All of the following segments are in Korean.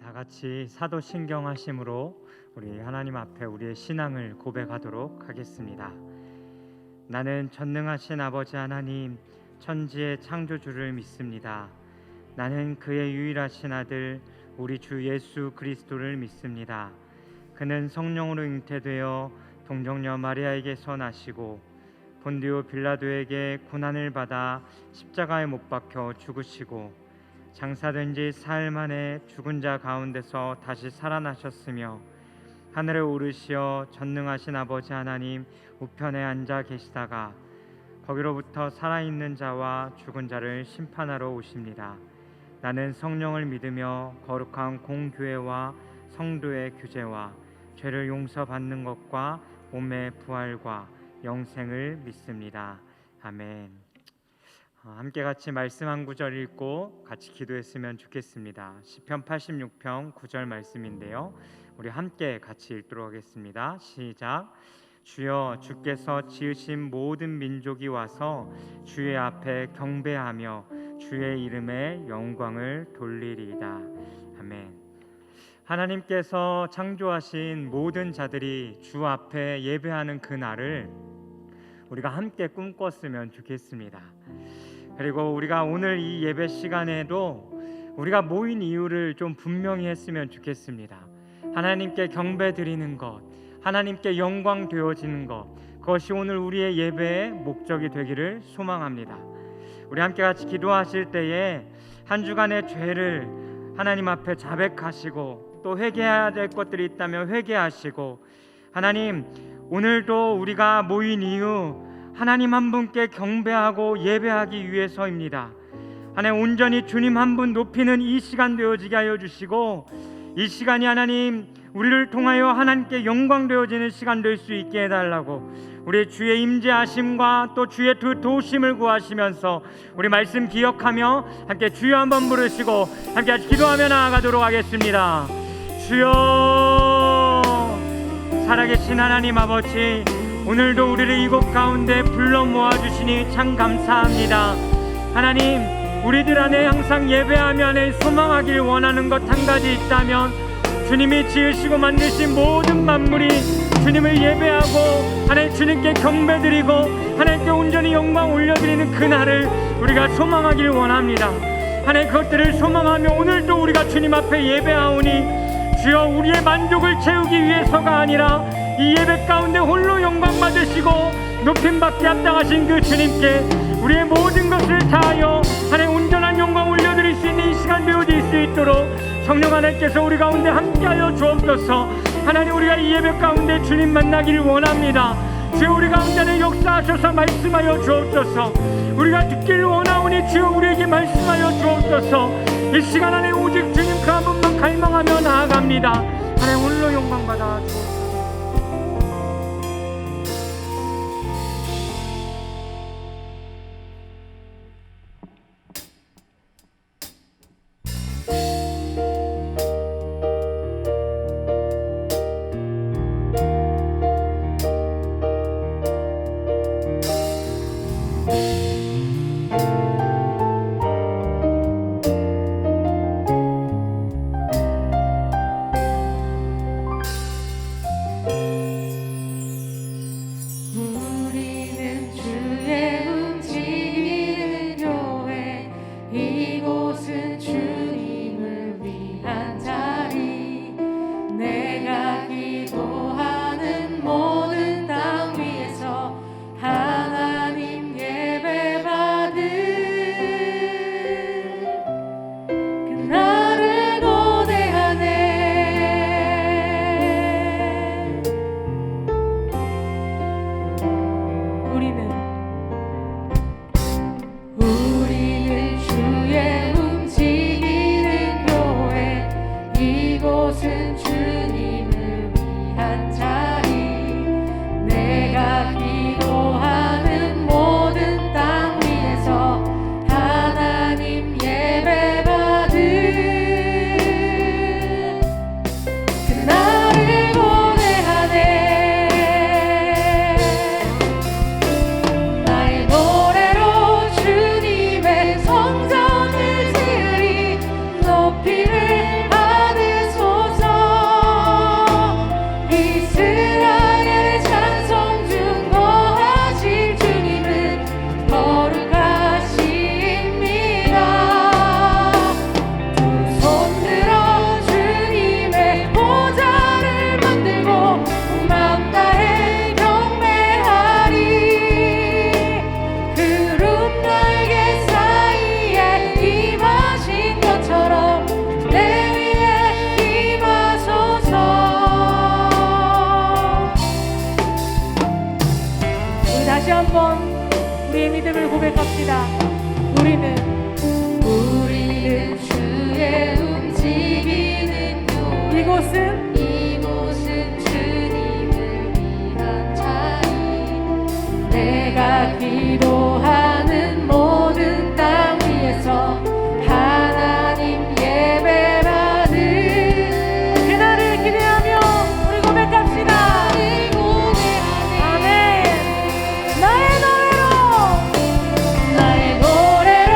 다 같이 사도신경하심으로 우리 하나님 앞에 우리의 신앙을 고백하도록 하겠습니다. 나는 전능하신 아버지 하나님, 천지의 창조주를 믿습니다. 나는 그의 유일하신 아들 우리 주 예수 그리스도를 믿습니다. 그는 성령으로 잉태되어 동정녀 마리아에게서 나시고 본디오 빌라도에게 고난을 받아 십자가에 못 박혀 죽으시고 장사된 지 사흘 만에 죽은 자 가운데서 다시 살아나셨으며 하늘에 오르시어 전능하신 아버지 하나님 우편에 앉아 계시다가 거기로부터 살아있는 자와 죽은 자를 심판하러 오십니다. 나는 성령을 믿으며 거룩한 공교회와 성도의 규제와 죄를 용서받는 것과 몸의 부활과 영생을 믿습니다. 아멘. 함께 같이 말씀 한 구절 읽고 같이 기도했으면 좋겠습니다. 시편 86편 9절 말씀인데요, 우리 함께 같이 읽도록 하겠습니다. 시작. 주여, 주께서 지으신 모든 민족이 와서 주의 앞에 경배하며 주의 이름에 영광을 돌리리이다. 아멘. 하나님께서 창조하신 모든 자들이 주 앞에 예배하는 그날을 우리가 함께 꿈꿨으면 좋겠습니다. 그리고 우리가 오늘 이 예배 시간에도 우리가 모인 이유를 좀 분명히 했으면 좋겠습니다. 하나님께 경배 드리는 것, 하나님께 영광 되어지는 것, 그것이 오늘 우리의 예배의 목적이 되기를 소망합니다. 우리 함께 같이 기도하실 때에 한 주간의 죄를 하나님 앞에 자백하시고 또 회개해야 될 것들이 있다면 회개하시고, 하나님, 오늘도 우리가 모인 이유 하나님 한 분께 경배하고 예배하기 위해서입니다. 하나님, 온전히 주님 한 분 높이는 이 시간 되어지게 하여 주시고, 이 시간이 하나님 우리를 통하여 하나님께 영광 되어지는 시간 될 수 있게 해달라고 우리 주의 임재하심과 또 주의 도우심을 구하시면서 우리 말씀 기억하며 함께 주여 한번 부르시고 함께 같이 기도하며 나아가도록 하겠습니다. 주여, 살아계신 하나님 아버지, 오늘도 우리를 이곳 가운데 불러 모아주시니 참 감사합니다. 하나님, 우리들 안에 항상 예배하며 안에 소망하길 원하는 것 한 가지 있다면, 주님이 지으시고 만드신 모든 만물이 주님을 예배하고 하나님 주님께 경배드리고 하나님께 온전히 영광 올려드리는 그날을 우리가 소망하길 원합니다. 하나님, 그것들을 소망하며 오늘도 우리가 주님 앞에 예배하오니 주여, 우리의 만족을 채우기 위해서가 아니라 이 예배 가운데 홀로 영광 받으시고 높임받게 합당하신 그 주님께 우리의 모든 것을 다하여 하나님 온전한 영광 올려드릴 수 있는 이 시간 되어질 수 있도록 성령 하나님께서 우리 가운데 함께하여 주옵소서. 하나님, 우리가 이 예배 가운데 주님 만나기를 원합니다. 주여, 우리 가운데 역사하셔서 말씀하여 주옵소서. 우리가 듣기를 원하오니 주여 우리에게 말씀하여 주옵소서. 이 시간 안에 오직 주님 그 한 분만 갈망하며 나아갑니다. 하나님, 홀로 영광 받아 주옵소서. 우리는 주의 움직이는 교회 이곳은 주님을 위한 자리 내가 기도하는 모든 땅 위에서 하나님 예배받을 그날을 기대하며 우리 고백합시다. 아멘. 나의 노래로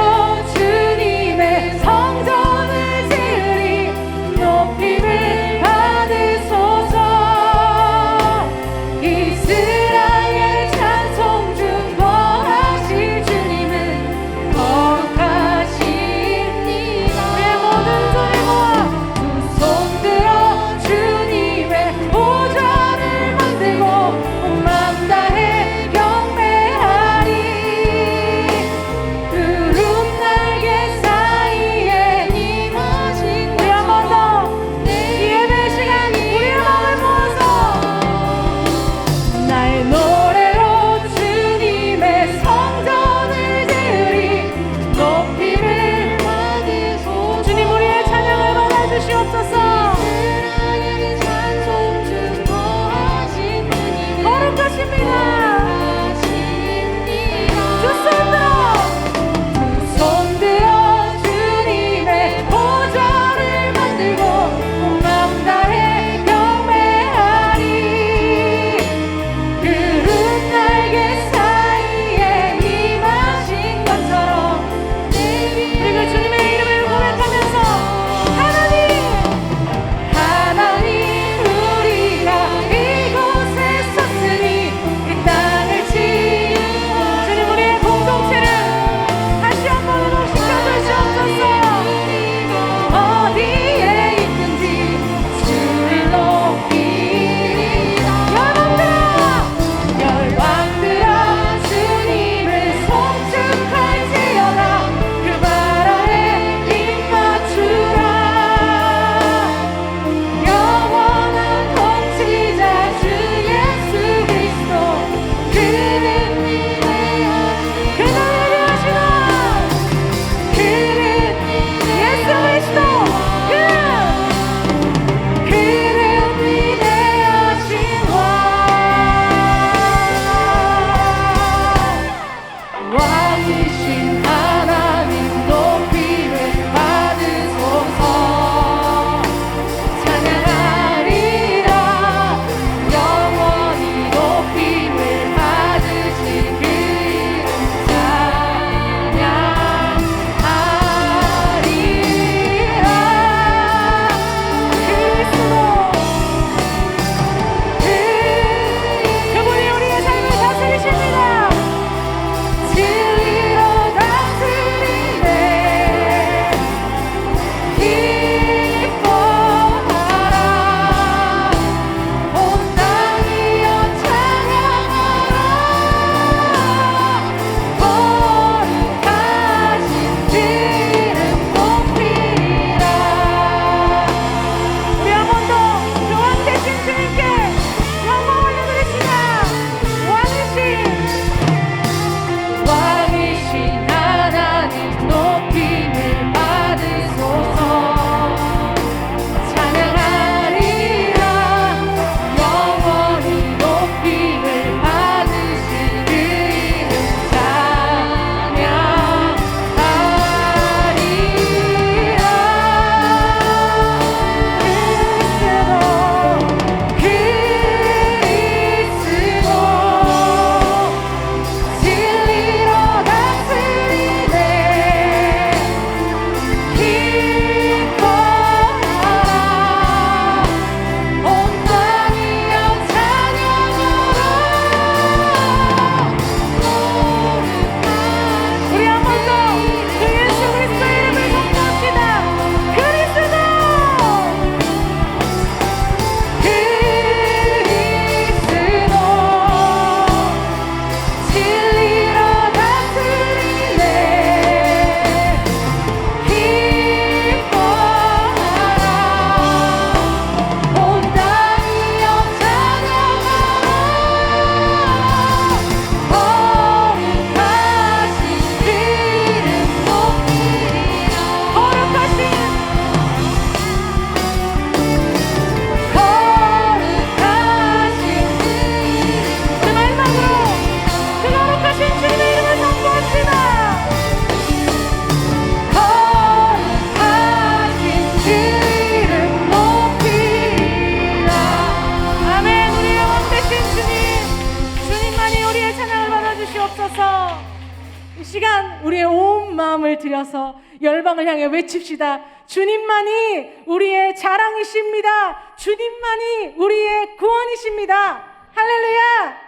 올려서 열방을 향해 외칩시다. 주님만이 우리의 자랑이십니다. 주님만이 우리의 구원이십니다. 할렐루야.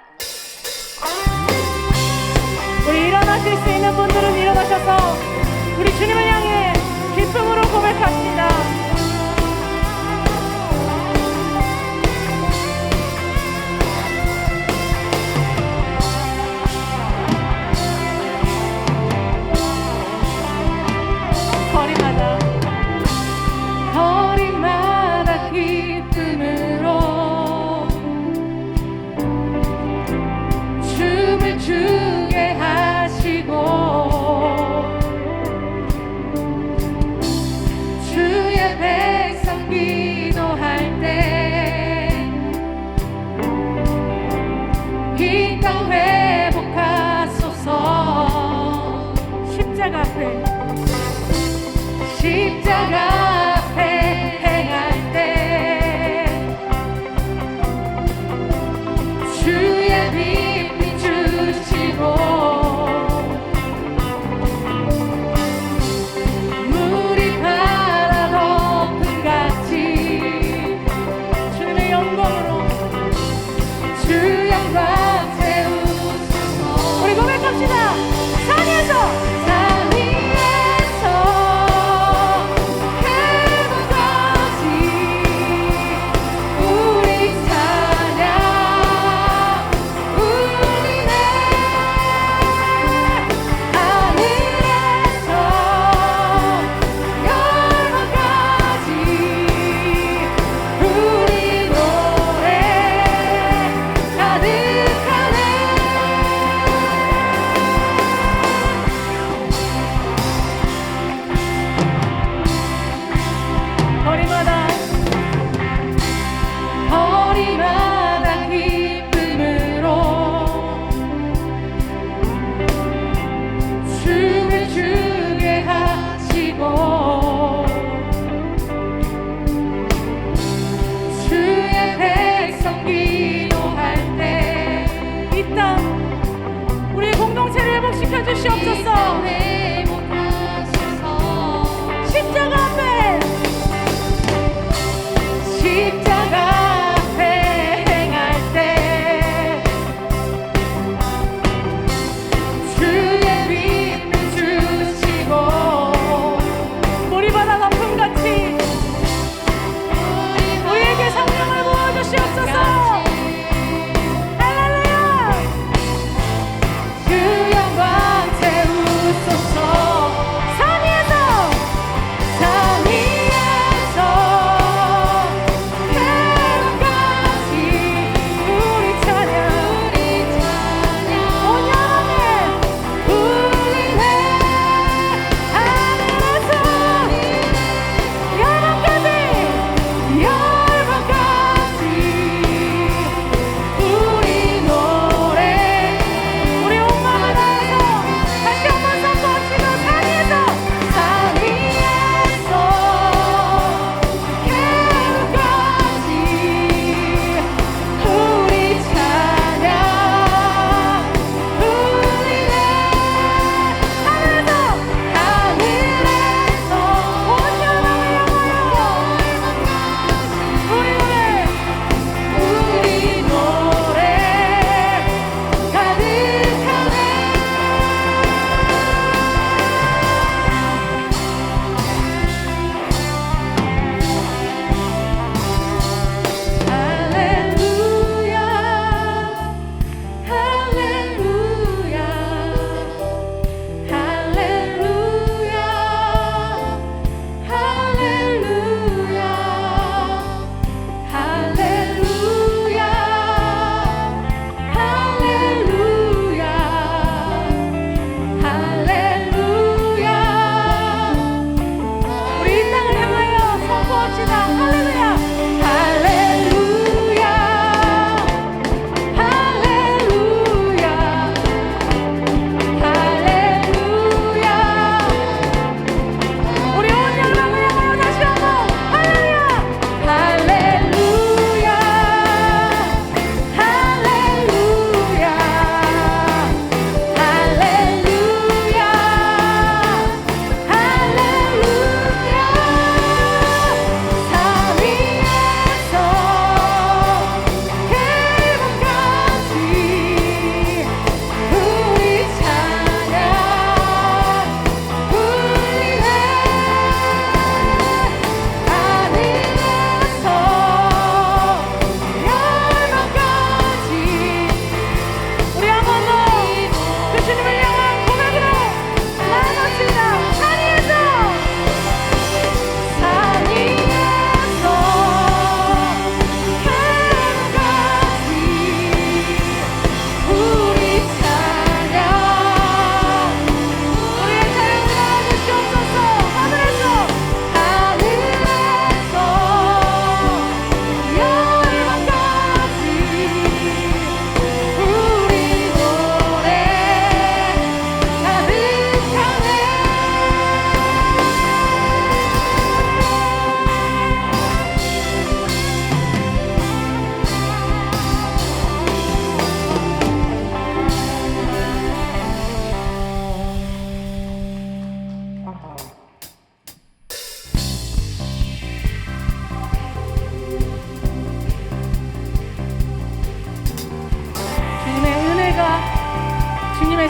우리 일어나실 수 있는 분들은 일어나셔서 우리 주님을 향해 기쁨으로 고백합시다. 거리마다 기쁨으로 춤을 추게 하시고 주의 백성 기도할 때 이 땅 회복하소서. 십자가 앞에 행할 때 주의 빛 비추시고 물이 바다 덮은 같이 주님의 영광으로 주 영광 채우소서. 우리 고백합시다. 산 위에서 주시옵소서. 십자가 앞에 행할 때 주의 빛 비추시고 물이 바다 덮음 같이 우리에게 성령을 부어주시옵소서.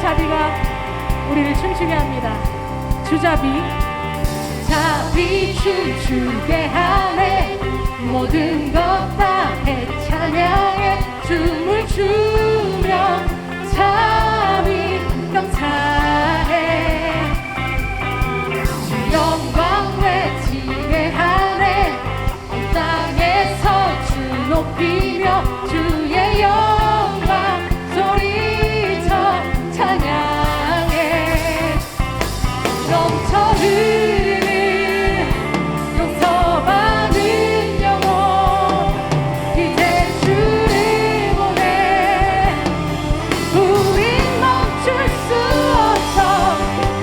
자비가 우리를 춤추게 합니다. 주자비. 자비 춤추게 하네. 모든 것 다 찬양해. 춤을 추며 자비 경사해. 주 영광 외치게 하네. 온 땅에서 주 높이며 주의 영광 소리쳐 찬양해. 넘쳐 흐르는 용서받은 영혼 이제 주를 보내. 우린 멈출 수 없어.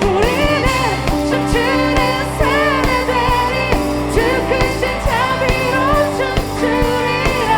우리는 춤추는 세대들이 주 크신 자비로 춤추리라.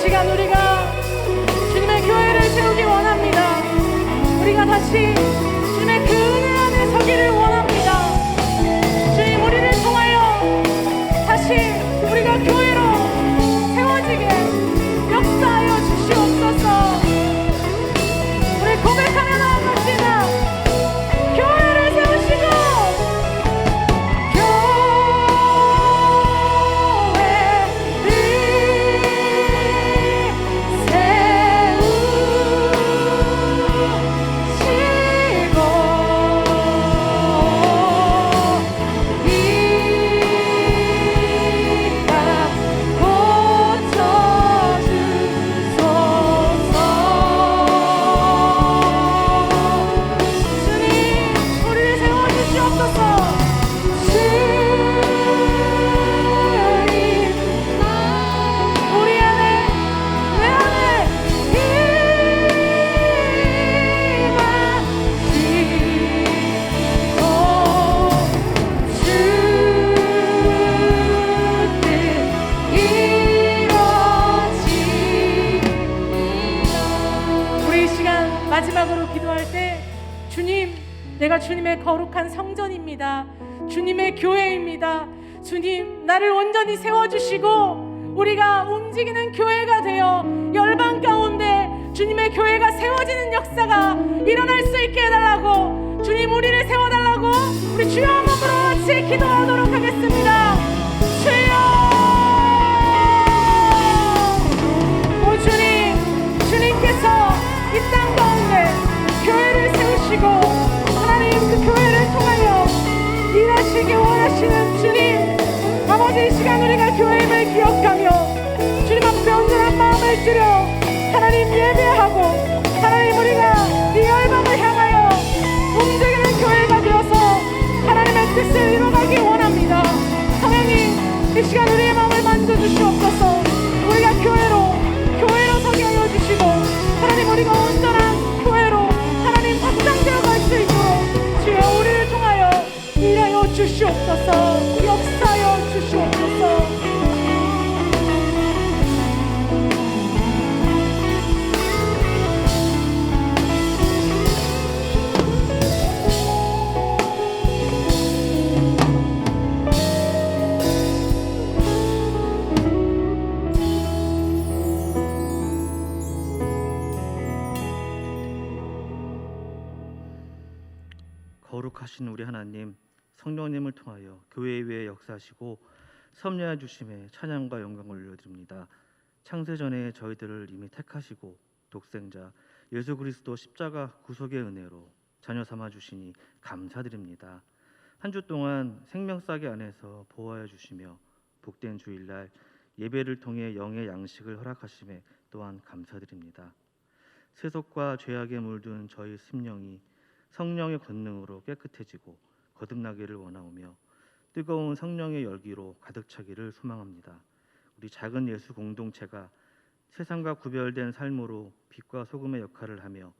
시간 우리가 주님의 교회를 세우기 원합니다. 우리가 다시 주님의 그 은혜 안에 서기를 원합니다. 주님, 우리를 통하여 다시 우리가 교회로 세워지게 역사하여 주시옵소서. 우리 고백하며 나아갑시다. 교회를 세우시고 마지막으로 기도할 때, 주님, 내가 주님의 거룩한 성전입니다. 주님의 교회입니다. 주님, 나를 온전히 세워주시고 우리가 움직이는 교회가 되어 열방 가운데 주님의 교회가 세워지는 역사가 일어날 수 있게 해달라고, 주님 우리를 세워달라고 우리 주여 한번으로 같이 기도하도록 하겠습니다. 주여! 오 주님, 주님께서 이 땅 가운데 교회를 세우시고 하나님 그 교회를 통하여 일하시기 원하시는 주님, 아버지, 이 시간 우리가 교회임을 기억하며 주님 앞에 온전한 마음을 들여 하나님 예배하고 하나님 우리가 이 열방을 향하여 움직이는 교회가 되어서 하나님의 뜻을 이루어가기 원합니다. 하나님, 이 시간 우리의 마음을 만져주시옵소서. 우리가 교회로 서게 하여 주시고 하나님 우리가 온전한 교회로 하나님 확장되어 갈 수 있도록 주여 우리를 통하여 일하여 주시옵소서. 역사하여 주시옵소서. 거룩하신 우리 하나님, 성령님을 통하여 교회 위에 역사하시고 섭리해 주심에 찬양과 영광을 올려드립니다. 창세전에 저희들을 이미 택하시고 독생자 예수 그리스도 십자가 구속의 은혜로 자녀 삼아 주시니 감사드립니다. 한 주 동안 생명싸개 안에서 보호하여 주시며 복된 주일날 예배를 통해 영의 양식을 허락하심에 또한 감사드립니다. 세속과 죄악에 물든 저희 심령이 성령의 권능으로 깨끗해지고 거듭나기를 원하오며 뜨거운 성령의 열기로 가득 차기를 소망합니다. 우리 작은 예수 공동체가 세상과 구별된 삶으로 빛과 소금의 역할을 하며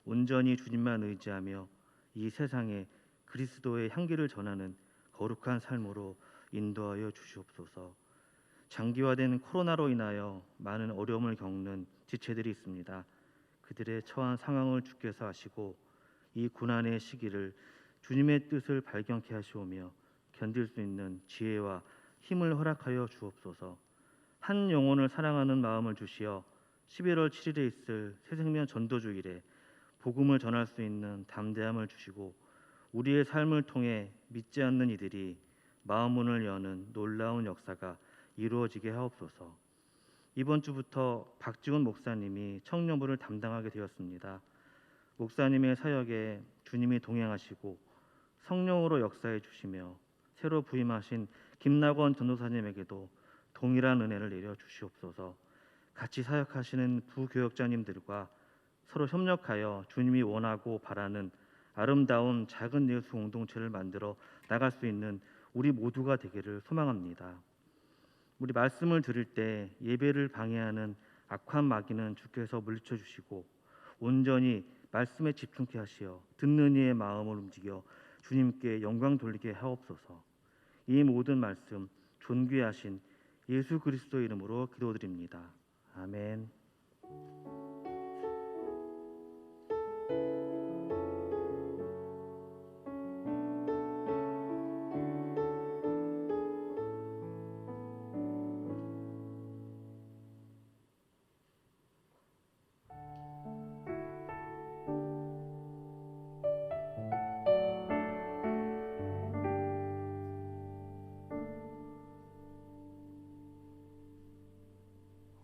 온전히 주님만 의지하며 이 세상에 그리스도의 향기를 전하는 거룩한 삶으로 인도하여 주시옵소서. 장기화된 코로나로 인하여 많은 어려움을 겪는 지체들이 있습니다. 그들의 처한 상황을 주께서 아시고 이 고난의 시기를 주님의 뜻을 발견케 하시오며 견딜 수 있는 지혜와 힘을 허락하여 주옵소서. 한 영혼을 사랑하는 마음을 주시어 11월 7일에 있을 새생명 전도주일에 복음을 전할 수 있는 담대함을 주시고 우리의 삶을 통해 믿지 않는 이들이 마음문을 여는 놀라운 역사가 이루어지게 하옵소서. 이번 주부터 박지훈 목사님이 청년부를 담당하게 되었습니다. 목사님의 사역에 주님이 동행하시고 성령으로 역사해 주시며 새로 부임하신 김낙원 전도사님에게도 동일한 은혜를 내려 주시옵소서. 같이 사역하시는 부교역자님들과 서로 협력하여 주님이 원하고 바라는 아름다운 작은 예수 공동체를 만들어 나갈 수 있는 우리 모두가 되기를 소망합니다. 우리 말씀을 들을 때 예배를 방해하는 악한 마귀는 주께서 물리쳐 주시고 온전히 말씀에 집중케 하시어 듣는 이의 마음을 움직여 주님께 영광 돌리게 하옵소서. 이 모든 말씀 존귀하신 예수 그리스도 이름으로 기도드립니다. 아멘.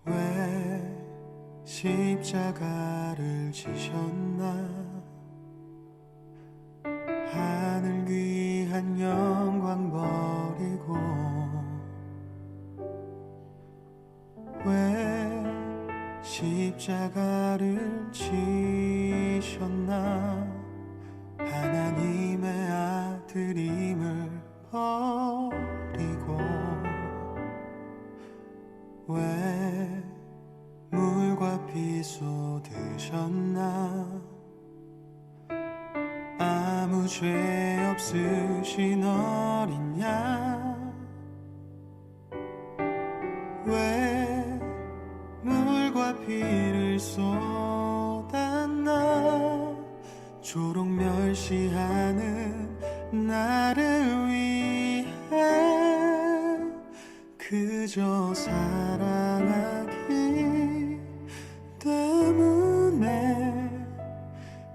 왜 십자가를 지셨나 하늘 귀한 영광 버리고 왜 십자가를 지셨나 하나님의 아들임을 버리고 왜 물과 피 쏟으셨나 아무 죄 없으신 어린 양 왜 물과 피를 쏟았나 조록 멸시하는 나를 위해 그저 사랑하기 때문에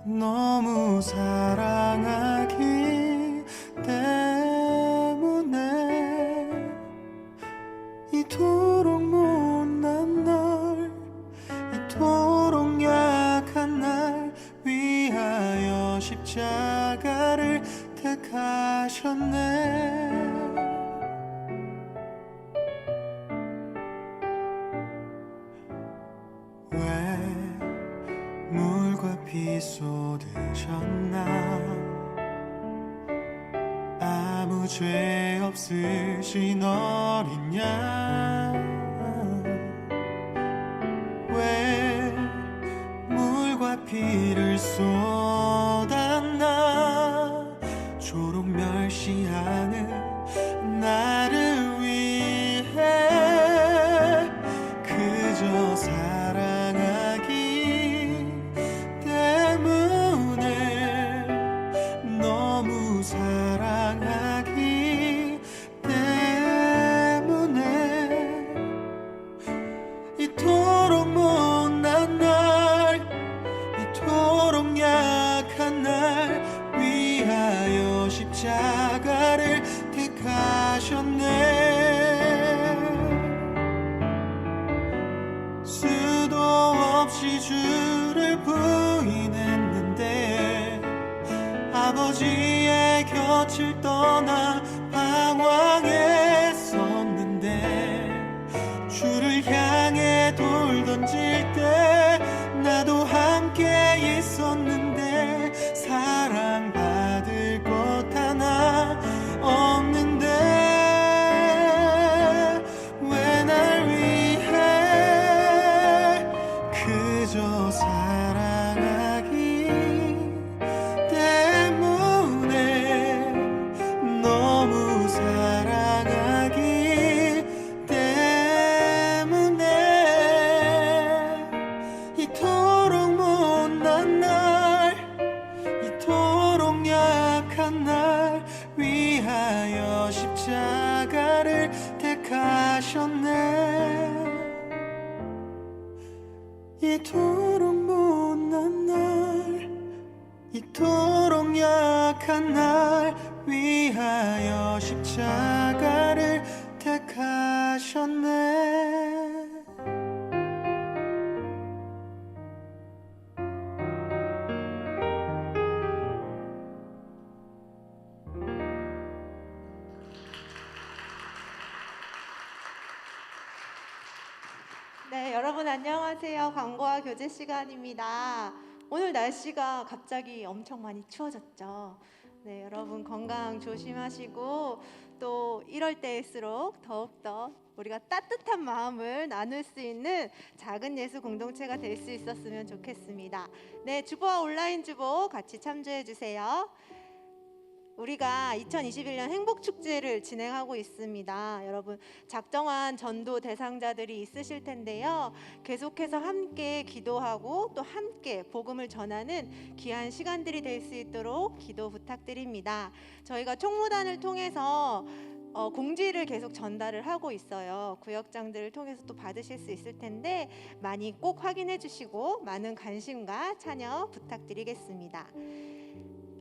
너무 사랑하기 때문에 이토록 못난 널 이토록 약한 날 위하여 십자가를 택하셨네. 왜 물과 피 쏟으셨나 아무 죄 없으신 어린 양 왜 물과 피를 쏟았나 조록 멸시하는 나를 위해 그저 사랑하기 때문에 너무 사랑하기 때문에 이토록 못난 날 이토록 약한 날 위하여 십자가를 택하셨네. 수도 없이 주를 부인했는데 아버지의 곁을 떠나 방황했었는데 주를 향해 돌 던질 때 나도 함께 있었는데 사랑받을 것 하나 없는데 왜 날 위해 그저 사랑하기 때문에 너무 사랑하기 때문에 이토록 못난 날 이토록 약한 날 위하여 십자가를 택하셨네. 이토록 못난 날 이토록 약한 날 위하여 십자가를 택하셨네. 네, 여러분 안녕하세요. 광고와 교제 시간입니다. 오늘 날씨가 갑자기 엄청 많이 추워졌죠. 네, 여러분 건강 조심하시고 또 이럴 때일수록 더욱더 우리가 따뜻한 마음을 나눌 수 있는 작은 예수 공동체가 될 수 있었으면 좋겠습니다. 네, 주보와 온라인 주보 같이 참조해 주세요. 우리가 2021년 행복축제를 진행하고 있습니다. 여러분 작정한 전도 대상자들이 있으실 텐데요. 계속해서 함께 기도하고 또 함께 복음을 전하는 귀한 시간들이 될 수 있도록 기도 부탁드립니다. 저희가 총무단을 통해서 공지를 계속 전달을 하고 있어요. 구역장들을 통해서 또 받으실 수 있을 텐데 많이 꼭 확인해 주시고 많은 관심과 참여 부탁드리겠습니다.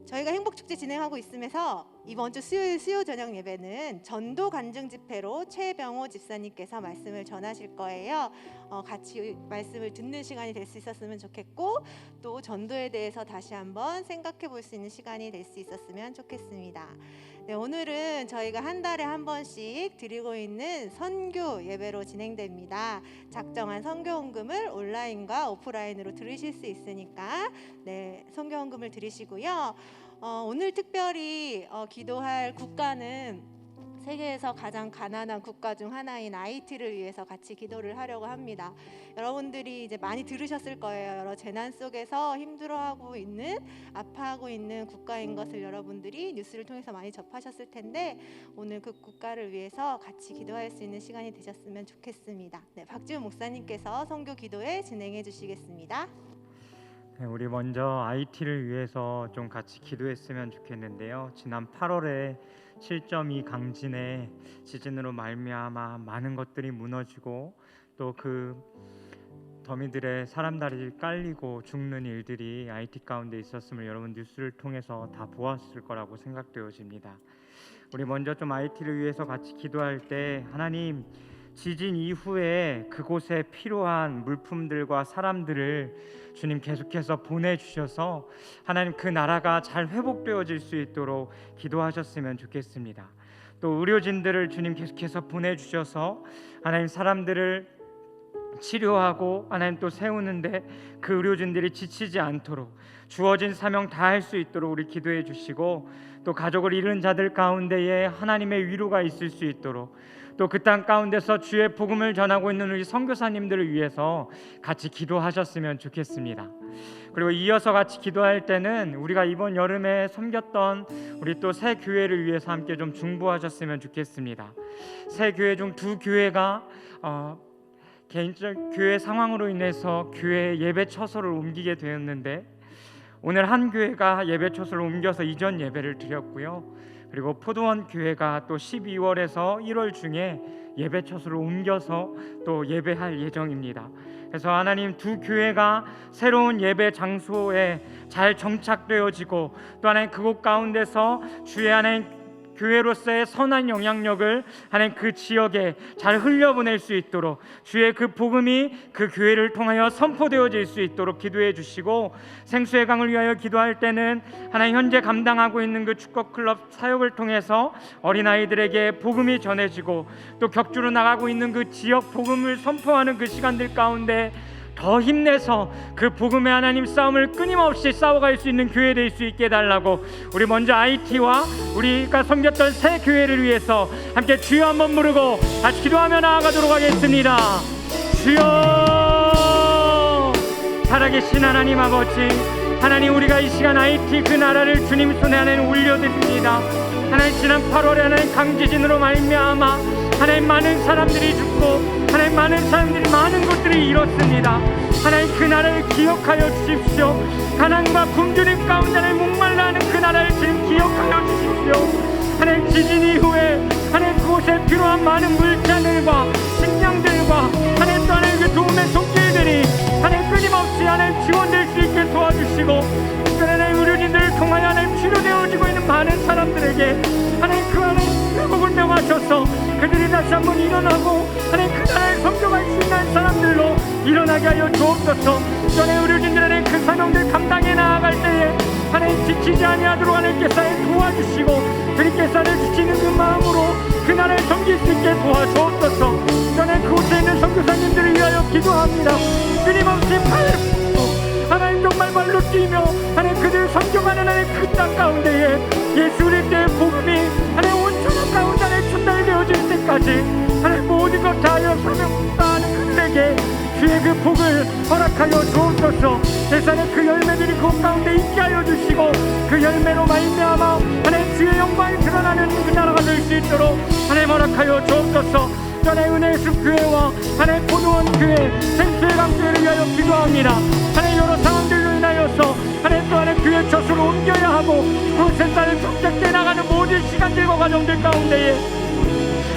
저희가 행복축제 진행하고 있으면서 이번 주 수요일 수요 저녁 예배는 전도 간증 집회로 최병호 집사님께서 말씀을 전하실 거예요. 같이 말씀을 듣는 시간이 될 수 있었으면 좋겠고 또 전도에 대해서 다시 한번 생각해 볼 수 있는 시간이 될 수 있었으면 좋겠습니다. 네, 오늘은 저희가 한 달에 한 번씩 드리고 있는 선교 예배로 진행됩니다. 작정한 선교 헌금을 온라인과 오프라인으로 들으실 수 있으니까 네, 선교 헌금을 드리시고요. 오늘 특별히 기도할 국가는 세계에서 가장 가난한 국가 중 하나인 하이티를 위해서 같이 기도를 하려고 합니다. 여러분들이 이제 많이 들으셨을 거예요. 여러 재난 속에서 힘들어하고 있는, 아파하고 있는 국가인 것을 여러분들이 뉴스를 통해서 많이 접하셨을 텐데 오늘 그 국가를 위해서 같이 기도할 수 있는 시간이 되셨으면 좋겠습니다. 네, 박지훈 목사님께서 선교 기도회 진행해 주시겠습니다. 네, 우리 먼저 IT를 위해서 좀 같이 기도했으면 좋겠는데요. 지난 8월에 7.2 강진의 지진으로 말미암아 많은 것들이 무너지고 또 그 더미들의 사람들이 깔리고 죽는 일들이 IT 가운데 있었음을 여러분 뉴스를 통해서 다 보았을 거라고 생각되어집니다. 우리 먼저 좀 IT를 위해서 같이 기도할 때 하나님 지진 이후에 그곳에 필요한 물품들과 사람들을 주님 계속해서 보내주셔서 하나님 그 나라가 잘 회복되어질 수 있도록 기도하셨으면 좋겠습니다. 또 의료진들을 주님 계속해서 보내주셔서 하나님 사람들을 치료하고 하나님 또 세우는데 그 의료진들이 지치지 않도록 주어진 사명 다할 수 있도록 우리 기도해 주시고 또 가족을 잃은 자들 가운데에 하나님의 위로가 있을 수 있도록 또 그 땅 가운데서 주의 복음을 전하고 있는 우리 선교사님들을 위해서 같이 기도하셨으면 좋겠습니다. 그리고 이어서 같이 기도할 때는 우리가 이번 여름에 섬겼던 우리 또 새 교회를 위해서 함께 좀 중보하셨으면 좋겠습니다. 새 교회 중 두 교회가 개인적 교회 상황으로 인해서 교회 예배 처소를 옮기게 되었는데 오늘 한 교회가 예배 처소를 옮겨서 이전 예배를 드렸고요. 그리고 포도원 교회가 또 12월에서 1월 중에 예배 처소를 옮겨서 또 예배할 예정입니다. 그래서 하나님 두 교회가 새로운 예배 장소에 잘 정착되어지고 또 하나님 그곳 가운데서 주의 하나님 교회로서의 선한 영향력을 하나님 그 지역에 잘 흘려보낼 수 있도록 주의 그 복음이 그 교회를 통하여 선포되어질 수 있도록 기도해 주시고 생수의 강을 위하여 기도할 때는 하나님 현재 감당하고 있는 그 축구클럽 사역을 통해서 어린아이들에게 복음이 전해지고 또 격주로 나가고 있는 그 지역 복음을 선포하는 그 시간들 가운데 더 힘내서 그 복음의 하나님 싸움을 끊임없이 싸워갈 수 있는 교회 될 수 있게 해달라고 우리 먼저 IT와 우리가 섬겼던 새 교회를 위해서 함께 주여 한번 부르고 다시 기도하며 나아가도록 하겠습니다. 주여 살아계신 하나님 아버지, 하나님 우리가 이 시간 IT 그 나라를 주님 손에 하나님 올려드립니다. 하나님 지난 8월에 하나님 강지진으로 말미암아 하나님 많은 사람들이 죽고 하나님 많은 사람들이 많은 것들을 잃었습니다. 하나님 그 나라를 기억하여 주십시오. 가난과 굶주림 가운데 목말라 하는 그 나라를 지금 기억하여 주십시오. 하나님 지진 이후에 하나님 그곳에 필요한 많은 물자들과 식량들과 하나님 또 하나님 그 도움의 손길들이 하나님 끊임없이 하나님 지원될 수 있게 도와주시고 하나님 의료진들을 통하여 하나님 치료되어지고 있는 많은 사람들에게 하나님 그 하나님 회복을 명하셔서 그들이 다시 한번 일어나고 하나님 그 나라에 섬겨갈 수 있는 사람들로 일어나게 하여 주옵소서. 전에 의료진들의 그 사명들 감당해 나아갈 때에 하나님 지치지 아니하도록 하나님께서 도와주시고 주님께서 주시는 그 마음으로 그 나라를 섬길 수 있게 도와주옵소서. 전에 그곳에 있는 선교사님들을 위하여 기도합니다. 끊임없이 하나님 정말 발로 뛰며 하나님 그들을 섬겨가는 하나님 그 땅 가운데에 예수 그리스도의 복음이 하나님 온 천하 가운데 하나님 전달되어질 때까지 하나님 모든 것 다하여 사명 다하는 그들에게 주의 그 복을 허락하여 주옵소서. 세상에 그 열매들이 그 가운데 있게 하여 주시고 그 열매로 말미암아 하나님 주의 영광이 드러나는 그 나라가 될 수 있도록 하나님 허락하여 주옵소서. 하나님 은혜의 숲교회와 하나님 포도원 교회 생수의 강교회를 위하여 기도합니다. 하나님 여러 상황들로 인하여서 하나님 또 하나님 교회 저수로 옮겨야 하고 그 세상을 축적해 나가는 모든 시간들과 과정들 가운데에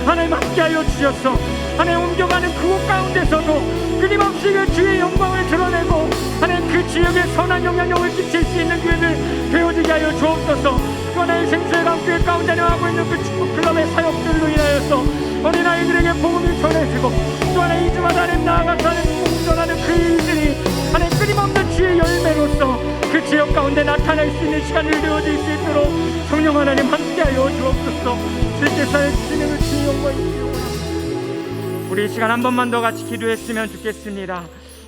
하나님 함께하여 주셔서 하나님 옮겨가는 그곳 가운데서도 끊임없이 그 주의 영광을 드러내고 하나님 그 지역에 선한 영향력을 끼칠 수 있는 교회들 되어지게 하여 주옵소서. 또 하나님 생수의 강교회 가운데 하고 있는 그 축구 클럽의 사역들로 인하여서 어린아이들에게 복음이 전해지고 또 하나님 2주마다 하나님 나아가서 하나님 공전하는 그 일들이 하나님 끊임없는 주의 열매로서 그 지역 가운데 나타날 수 있는 시간을 되어질 수 있도록 성령 하나님 함께하여 주옵소서. 실제사의 진행을 주의 영광이 되옵소서. 우리 이 시간 한 번만 더 같이 기도했으면 좋겠습니다.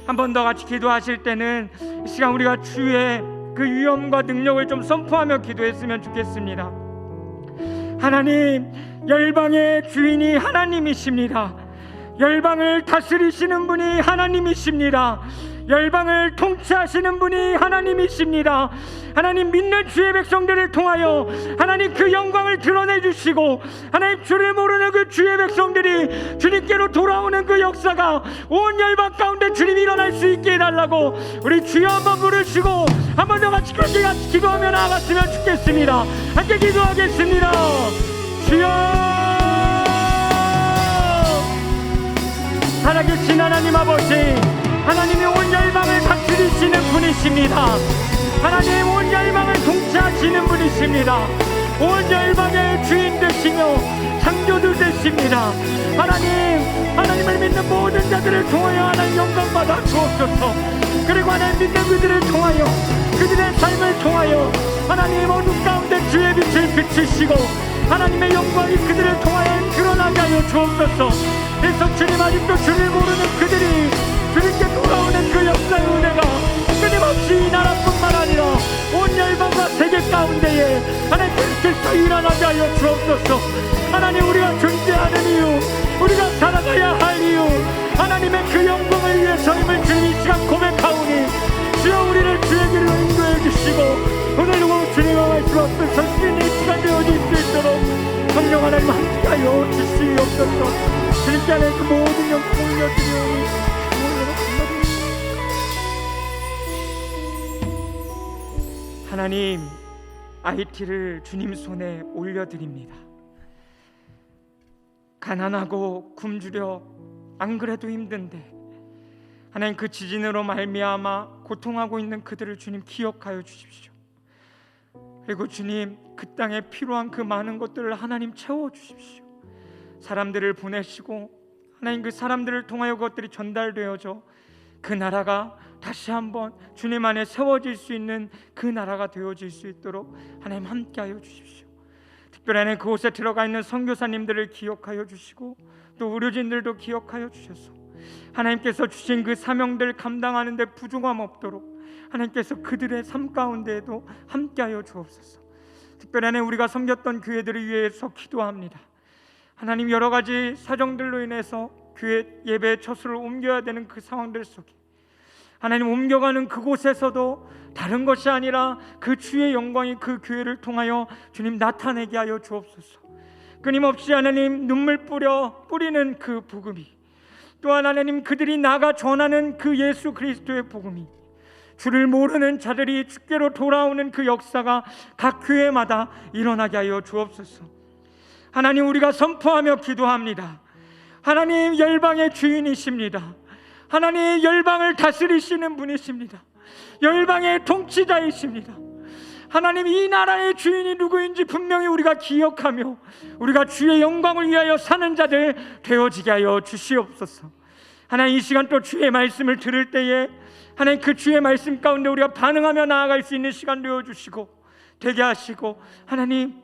한 번 더 같이 기도하실 때는 이 시간 우리가 주의 그 위엄과 능력을 좀 선포하며 기도했으면 좋겠습니다. 하나님, 열방의 주인이 하나님이십니다. 열방을 다스리시는 분이 하나님이십니다. 열방을 통치하시는 분이 하나님이십니다. 하나님, 믿는 주의 백성들을 통하여 하나님 그 영광을 드러내 주시고 하나님 주를 모르는 그 주의 백성들이 주님께로 돌아오는 그 역사가 온 열방 가운데 주님이 일어날 수 있게 해달라고 우리 주여 한번 부르시고 한 번 더 같이 그렇게 같이 기도하며 나아갔으면 좋겠습니다. 함께 기도하겠습니다. 주여, 살아계신 하나님 아버지, 하나님이 온 열방을 다스리시는 분이십니다. 하나님 온 열방을 통치하시는 분이십니다. 온 열방의 주인 되시며 창조주 되십니다. 하나님을 믿는 모든 자들을 통하여 하나님 영광 받아 주옵소서. 그리고 하나님 믿는 그들을 통하여 그들의 삶을 통하여 하나님 어둠 가운데 주의 빛을 비추시고 하나님의 영광이 그들을 통하여 드러나게 하여 주옵소서. 그래서 주님, 아직도 주를 모르는 그들이 주님께 돌아오는 그 역사의 은혜가 끊임없이 이 나라뿐만 아니라 온 열방과 세계 가운데에 하나님 계속해서 일어나게 하여 주옵소서. 하나님, 우리가 존재하는 이유, 우리가 살아가야 할 이유, 하나님의 그 영광을 위해서임을 주님 이 시간 고백하오니 주여 우리를 주의 길로 인도해 주시고 오늘도 주님과 말씀 앞에 설 수 있는 시간 되어질 수 있도록 성령 하나님 함께하여 주시옵소서. 주님께 안에 그 모든 영광을 올려드리오니 하나님, IT를 주님 손에 올려드립니다. 가난하고 굶주려 안 그래도 힘든데 하나님 그 지진으로 말미암아 고통하고 있는 그들을 주님 기억하여 주십시오. 그리고 주님, 그 땅에 필요한 그 많은 것들을 하나님 채워주십시오. 사람들을 보내시고 하나님 그 사람들을 통하여 그것들이 전달되어져 그 나라가 다시 한번 주님 안에 세워질 수 있는 그 나라가 되어질 수 있도록 하나님 함께하여 주십시오. 특별히 그곳에 들어가 있는 선교사님들을 기억하여 주시고 또 의료진들도 기억하여 주셔서 하나님께서 주신 그 사명들 감당하는 데 부족함 없도록 하나님께서 그들의 삶 가운데에도 함께하여 주옵소서. 특별히 우리가 섬겼던 교회들을 위해서 기도합니다. 하나님, 여러 가지 사정들로 인해서 교회 예배 처소를 옮겨야 되는 그 상황들 속에 하나님 옮겨가는 그곳에서도 다른 것이 아니라 그 주의 영광이 그 교회를 통하여 주님 나타내게 하여 주옵소서. 끊임없이 하나님 눈물 뿌리는 그 복음이, 또한 하나님 그들이 나가 전하는 그 예수 그리스도의 복음이 주를 모르는 자들이 주께로 돌아오는 그 역사가 각 교회마다 일어나게 하여 주옵소서. 하나님, 우리가 선포하며 기도합니다. 하나님, 열방의 주인이십니다. 하나님, 열방을 다스리시는 분이십니다. 열방의 통치자이십니다. 하나님, 이 나라의 주인이 누구인지 분명히 우리가 기억하며 우리가 주의 영광을 위하여 사는 자들 되어지게 하여 주시옵소서. 하나님, 이 시간 또 주의 말씀을 들을 때에 하나님 그 주의 말씀 가운데 우리가 반응하며 나아갈 수 있는 시간 되어주시고 되게 하시고 하나님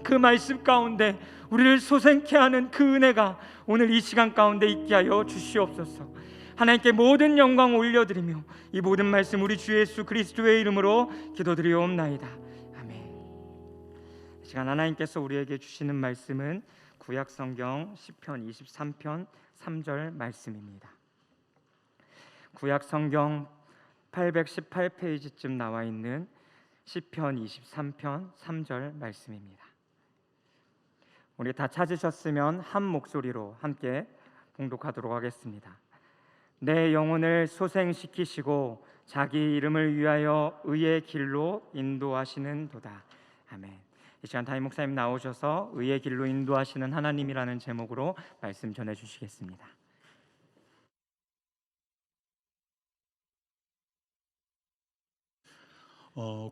그 말씀 가운데 우리를 소생케 하는 그 은혜가 오늘 이 시간 가운데 있게 하여 주시옵소서. 하나님께 모든 영광 올려드리며 이 모든 말씀 우리 주 예수 그리스도의 이름으로 기도드리옵나이다. 아멘. 이 시간 하나님께서 우리에게 주시는 말씀은 구약 성경 시편 23편 3절 말씀입니다. 구약 성경 818페이지쯤 나와 있는 시편 23편 3절 말씀입니다. 우리 다 찾으셨으면 한 목소리로 함께 봉독하도록 하겠습니다. 내 영혼을 소생시키시고 자기 이름을 위하여 의의 길로 인도하시는 도다. 아멘. 이 시간 담임 목사님 나오셔서 의의 길로 인도하시는 하나님이라는 제목으로 말씀 전해 주시겠습니다.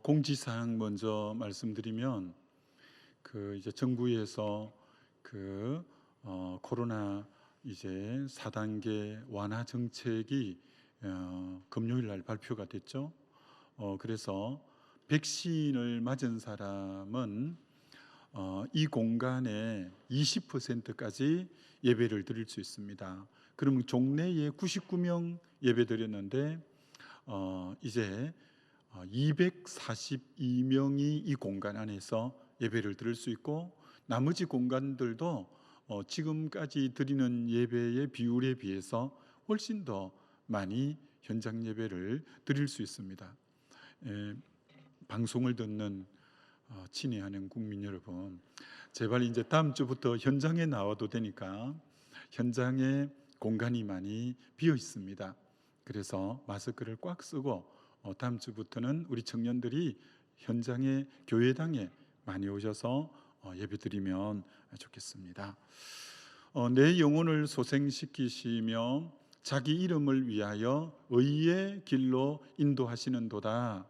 공지사항 먼저 말씀드리면 이제 정부에서 코로나 이제 4단계 완화 정책이 금요일 날 발표가 됐죠. 그래서 백신을 맞은 사람은 이 공간에 20%까지 예배를 드릴 수 있습니다. 그러면 종례에 99명 예배 드렸는데 이제 242명이 이 공간 안에서 예배를 드릴 수 있고, 나머지 공간들도 지금까지 드리는 예배의 비율에 비해서 훨씬 더 많이 현장 예배를 드릴 수 있습니다. 방송을 듣는 친애하는 국민 여러분, 제발 이제 다음 주부터 현장에 나와도 되니까 현장에 공간이 많이 비어 있습니다. 그래서 마스크를 꽉 쓰고 다음 주부터는 우리 청년들이 현장에 교회당에 많이 오셔서 예배드리면 좋겠습니다. 내 영혼을 소생시키시며 자기 이름을 위하여 의의 길로 인도하시는도다.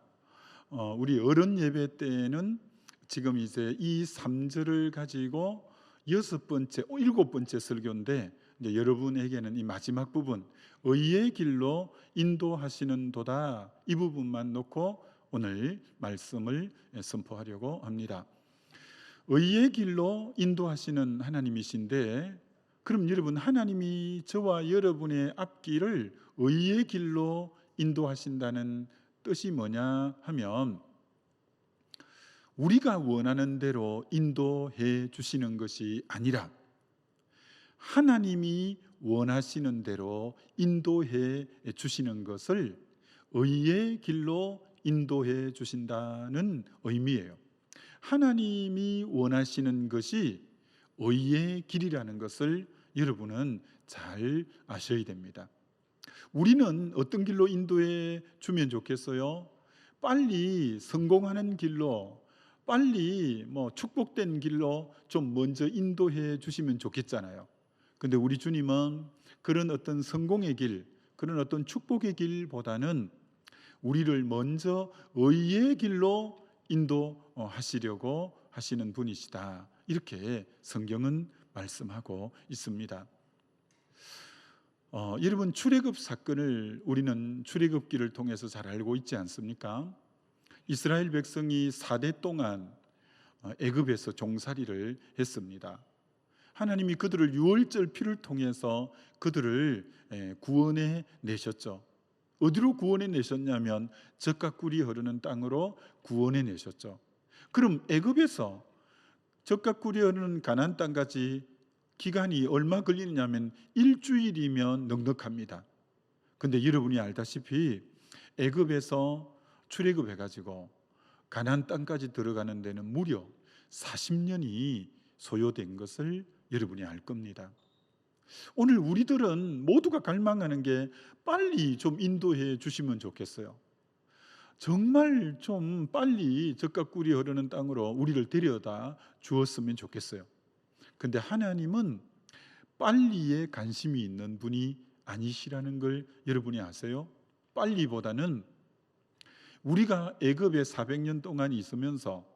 우리 어른 예배 때에는 지금 이제 이 3절을 가지고 6번째, 7번째 설교인데, 이제 여러분에게는 이 마지막 부분 의의 길로 인도하시는도다, 이 부분만 놓고 오늘 말씀을 선포하려고 합니다. 의의 길로 인도하시는 하나님이신데, 그럼 여러분, 하나님이 저와 여러분의 앞길을 의의 길로 인도하신다는 뜻이 뭐냐 하면, 우리가 원하는 대로 인도해 주시는 것이 아니라 하나님이 원하시는 대로 인도해 주시는 것을 의의 길로 인도해 주신다는 의미예요. 하나님이 원하시는 것이 의의 길이라는 것을 여러분은 잘 아셔야 됩니다. 우리는 어떤 길로 인도해 주면 좋겠어요? 빨리 성공하는 길로, 빨리 축복된 길로 좀 먼저 인도해 주시면 좋겠잖아요. 근데 우리 주님은 그런 어떤 성공의 길, 그런 어떤 축복의 길보다는 우리를 먼저 의의 길로 인도하시려고 하시는 분이시다, 이렇게 성경은 말씀하고 있습니다. 여러분, 출애굽 사건을 우리는 출애굽기를 통해서 잘 알고 있지 않습니까? 이스라엘 백성이 4대 동안 애굽에서 종살이를 했습니다. 하나님이 그들을 유월절 피를 통해서 그들을 구원해 내셨죠. 어디로 구원해 내셨냐면 젖과 꿀이 흐르는 땅으로 구원해 내셨죠. 그럼 애굽에서 젖과 꿀이 흐르는 가나안 땅까지 기간이 얼마 걸리느냐면 일주일이면 넉넉합니다. 근데 여러분이 알다시피 애굽에서 출애굽해 가지고 가나안 땅까지 들어가는 데는 무려 40년이 소요된 것을 여러분이 알 겁니다. 오늘 우리들은 모두가 갈망하는 게 빨리 좀 인도해 주시면 좋겠어요. 정말 좀 빨리 젖과 꿀이 흐르는 땅으로 우리를 데려다 주었으면 좋겠어요. 근데 하나님은 빨리에 관심이 있는 분이 아니시라는 걸 여러분이 아세요? 빨리보다는 우리가 애굽에 400년 동안 있으면서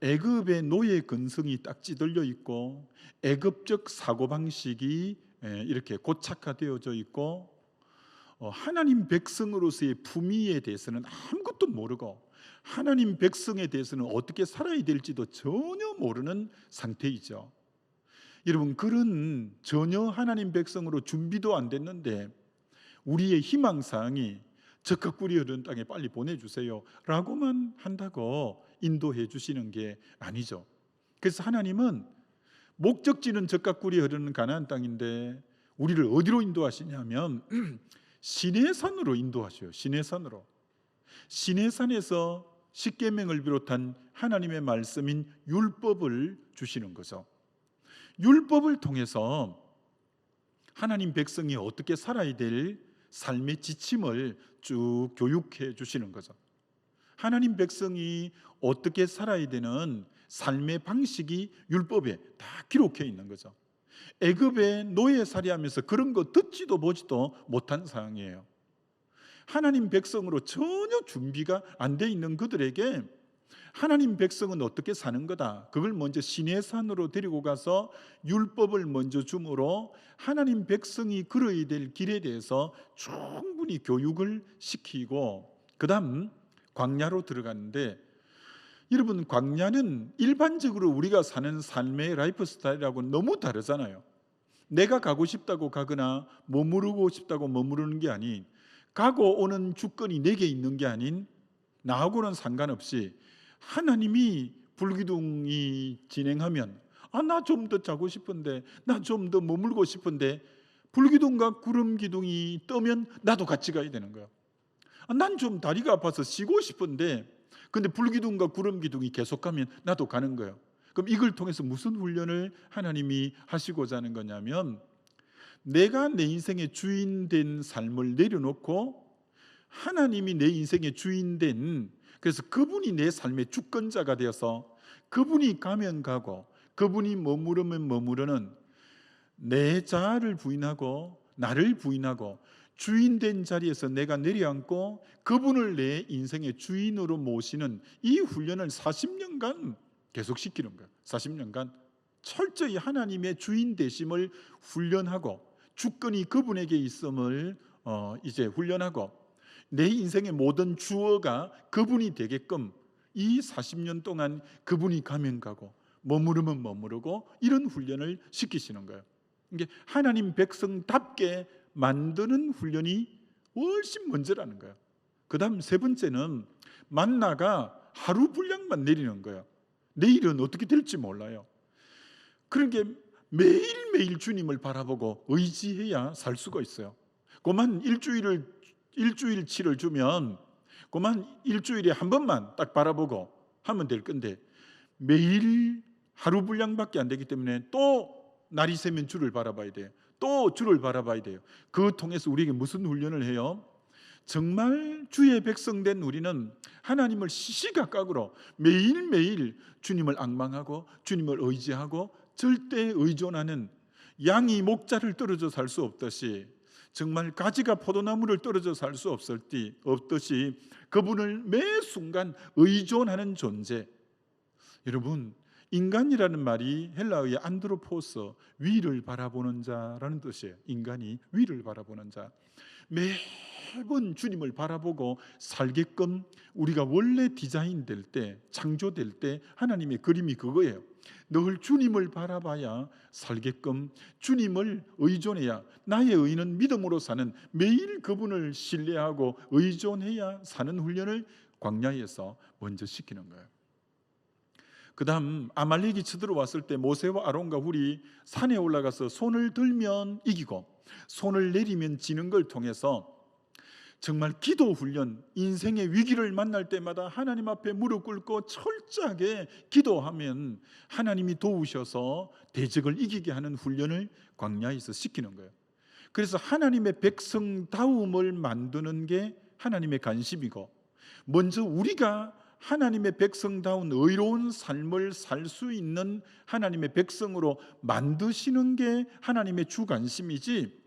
애굽의 노예 근성이 딱 찌들려 있고, 애굽적 사고방식이 이렇게 고착화되어져 있고, 하나님 백성으로서의 품위에 대해서는 아무것도 모르고, 하나님 백성에 대해서는 어떻게 살아야 될지도 전혀 모르는 상태이죠. 여러분, 그런 전혀 하나님 백성으로 준비도 안 됐는데 우리의 희망사항이 젖과 꿀이 흐르는 땅에 빨리 보내주세요 라고만 한다고 인도해 주시는 게 아니죠. 그래서 하나님은 목적지는 젖과 꿀이 흐르는 가나안 땅인데 우리를 어디로 인도하시냐면 시내산으로 인도하셔요. 시내산으로. 시내산에서 십계명을 비롯한 하나님의 말씀인 율법을 주시는 거죠. 율법을 통해서 하나님 백성이 어떻게 살아야 될 삶의 지침을 쭉 교육해 주시는 거죠. 하나님 백성이 어떻게 살아야 되는 삶의 방식이 율법에 다 기록해 있는 거죠. 애굽에 노예살이하면서 그런 거 듣지도 보지도 못한 상황이에요. 하나님 백성으로 전혀 준비가 안 돼 있는 그들에게 하나님 백성은 어떻게 사는 거다, 그걸 먼저 시내산으로 데리고 가서 율법을 먼저 줌으로 하나님 백성이 걸어야 될 길에 대해서 충분히 교육을 시키고, 그 다음 광야로 들어갔는데, 여러분 광야는 일반적으로 우리가 사는 삶의 라이프 스타일하고 너무 다르잖아요. 내가 가고 싶다고 가거나 머무르고 싶다고 머무르는 게 아닌, 가고 오는 주권이 내게 있는 게 아닌, 나하고는 상관없이 하나님이 불기둥이 진행하면 나 좀 더 자고 싶은데, 나 좀 더 머물고 싶은데, 불기둥과 구름 기둥이 뜨면 나도 같이 가야 되는 거야. 난 좀 다리가 아파서 쉬고 싶은데, 근데 불기둥과 구름 기둥이 계속 가면 나도 가는 거예요. 그럼 이걸 통해서 무슨 훈련을 하나님이 하시고자 하는 거냐면, 내가 내 인생의 주인 된 삶을 내려놓고 하나님이 내 인생의 주인 된, 그래서 그분이 내 삶의 주권자가 되어서 그분이 가면 가고 그분이 머무르면 머무르는 내 자아를 부인하고 나를 부인하고 주인 된 자리에서 내가 내려앉고 그분을 내 인생의 주인으로 모시는 이 훈련을 40년간 계속 시키는 거예요. 40년간 철저히 하나님의 주인 되심을 훈련하고, 주권이 그분에게 있음을 이제 훈련하고, 내 인생의 모든 주어가 그분이 되게끔 이 40년 동안 그분이 가면 가고 머무르면 머무르고 이런 훈련을 시키시는 거예요. 이게 하나님 백성답게 만드는 훈련이 훨씬 먼저라는 거예요. 그 다음 세 번째는 만나가 하루 분량만 내리는 거예요. 내일은 어떻게 될지 몰라요. 그러니까 매일매일 주님을 바라보고 의지해야 살 수가 있어요. 그만 일주일치를 주면 그만 일주일에 한 번만 딱 바라보고 하면 될 건데, 매일 하루 분량밖에 안 되기 때문에 또 날이 새면 주를 바라봐야 돼요. 또 주를 바라봐야 돼요. 그 통해서 우리에게 무슨 훈련을 해요? 정말 주의 백성된 우리는 하나님을 시시각각으로 매일매일 주님을 앙망하고 주님을 의지하고 절대 의존하는, 양이 목자를 떨어져 살 수 없듯이, 정말 가지가 포도나무를 떨어져 살 수 없듯이 그분을 매 순간 의존하는 존재. 여러분, 인간이라는 말이 헬라어의 안드로포스, 위를 바라보는 자라는 뜻이에요. 인간이 위를 바라보는 자. 매번 주님을 바라보고 살게끔 우리가 원래 디자인될 때, 창조될 때 하나님의 그림이 그거예요. 늘 주님을 바라봐야 살게끔, 주님을 의존해야, 나의 의는 믿음으로 사는, 매일 그분을 신뢰하고 의존해야 사는 훈련을 광야에서 먼저 시키는 거예요. 그 다음 아말렉이 쳐들어왔을 때 모세와 아론과 훌이 산에 올라가서 손을 들면 이기고 손을 내리면 지는 걸 통해서 정말 기도 훈련, 인생의 위기를 만날 때마다 하나님 앞에 무릎 꿇고 철저하게 기도하면 하나님이 도우셔서 대적을 이기게 하는 훈련을 광야에서 시키는 거예요. 그래서 하나님의 백성다움을 만드는 게 하나님의 관심이고, 먼저 우리가 하나님의 백성다운 의로운 삶을 살 수 있는 하나님의 백성으로 만드시는 게 하나님의 주 관심이지,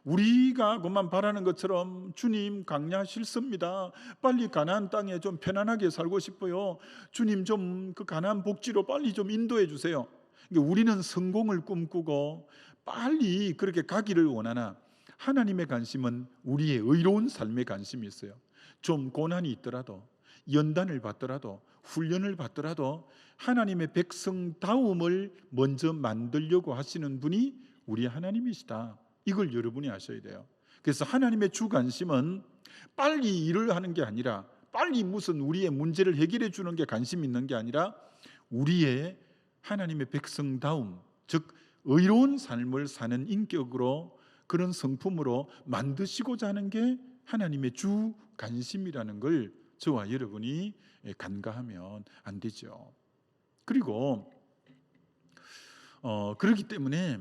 우리가 그만 바라는 것처럼 주님 광야 싫습니다, 빨리 가나안 땅에 좀 편안하게 살고 싶어요, 주님 좀 그 가나안 복지로 빨리 좀 인도해 주세요. 우리는 성공을 꿈꾸고 빨리 그렇게 가기를 원하나, 하나님의 관심은 우리의 의로운 삶의 관심이 있어요. 좀 고난이 있더라도, 연단을 받더라도, 훈련을 받더라도 하나님의 백성다움을 먼저 만들려고 하시는 분이 우리 하나님이시다. 이걸 여러분이 아셔야 돼요. 그래서 하나님의 주 관심은 빨리 일을 하는 게 아니라, 빨리 무슨 우리의 문제를 해결해 주는 게 관심 있는 게 아니라, 우리의 하나님의 백성다움, 즉 의로운 삶을 사는 인격으로 그런 성품으로 만드시고자 하는 게 하나님의 주 관심이라는 걸 저와 여러분이 간과하면 안 되죠. 그리고 그렇기 때문에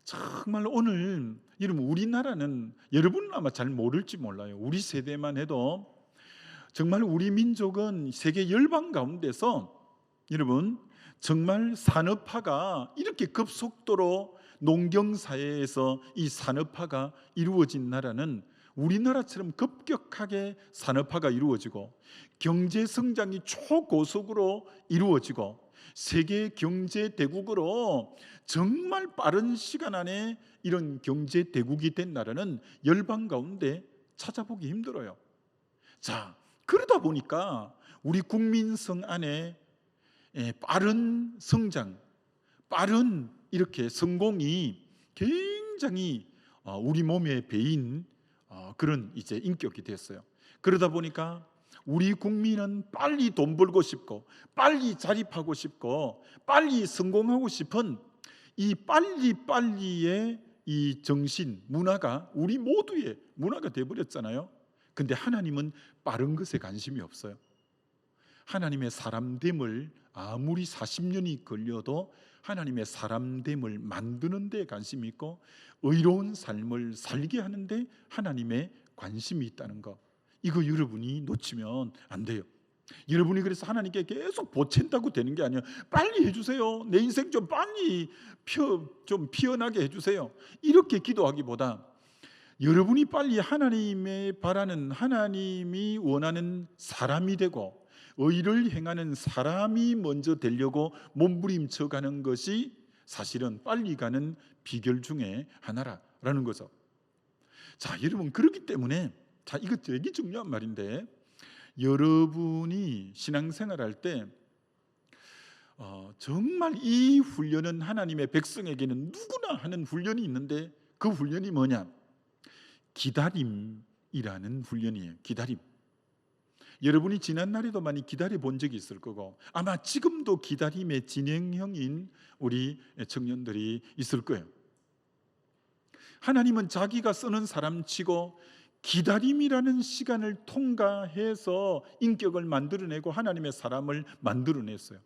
정말 오늘 여러분, 우리나라는 여러분은 아마 잘 모를지 몰라요. 우리 세대만 해도 정말 우리 민족은 세계 열방 가운데서 여러분 정말 산업화가 이렇게 급속도로 농경사회에서 이 산업화가 이루어진 나라는 우리나라처럼 급격하게 산업화가 이루어지고 경제 성장이 초고속으로 이루어지고 세계 경제 대국으로 정말 빠른 시간 안에 이런 경제 대국이 된 나라는 열방 가운데 찾아보기 힘들어요. 자, 그러다 보니까 우리 국민성 안에 빠른 성장, 빠른 이렇게 성공이 굉장히 우리 몸에 배인 그런 이제 인격이 됐어요. 그러다 보니까 우리 국민은 빨리 돈 벌고 싶고 빨리 자립하고 싶고 빨리 성공하고 싶은 이 빨리의 이 정신, 문화가 우리 모두의 문화가 돼버렸잖아요. 근데 하나님은 빠른 것에 관심이 없어요. 하나님의 사람됨을 아무리 40년이 걸려도 하나님의 사람됨을 만드는 데 관심이 있고 의로운 삶을 살게 하는데 하나님의 관심이 있다는 거, 이거 여러분이 놓치면 안 돼요. 여러분이 그래서 하나님께 계속 보챈다고 되는 게 아니에요. 빨리 해주세요. 내 인생 좀 빨리 좀 피어나게 해주세요. 이렇게 기도하기보다 여러분이 빨리 하나님의 바라는, 하나님이 원하는 사람이 되고 의를 행하는 사람이 먼저 되려고 몸부림쳐 가는 것이 사실은 빨리 가는 비결 중에 하나라는 거죠. 자, 여러분, 그렇기 때문에 이거 되게 중요한 말인데, 여러분이 신앙생활할 때 정말 이 훈련은 하나님의 백성에게는 누구나 하는 훈련이 있는데, 그 훈련이 뭐냐? 기다림이라는 훈련이에요. 기다림. 여러분이 지난 날에도 많이 기다려 본 적이 있을 거고 아마 지금도 기다림의 진행형인 우리 청년들이 있을 거예요. 하나님은 자기가 쓰는 사람치고 기다림이라는 시간을 통과해서 인격을 만들어내고 하나님의 사람을 만들어냈어요.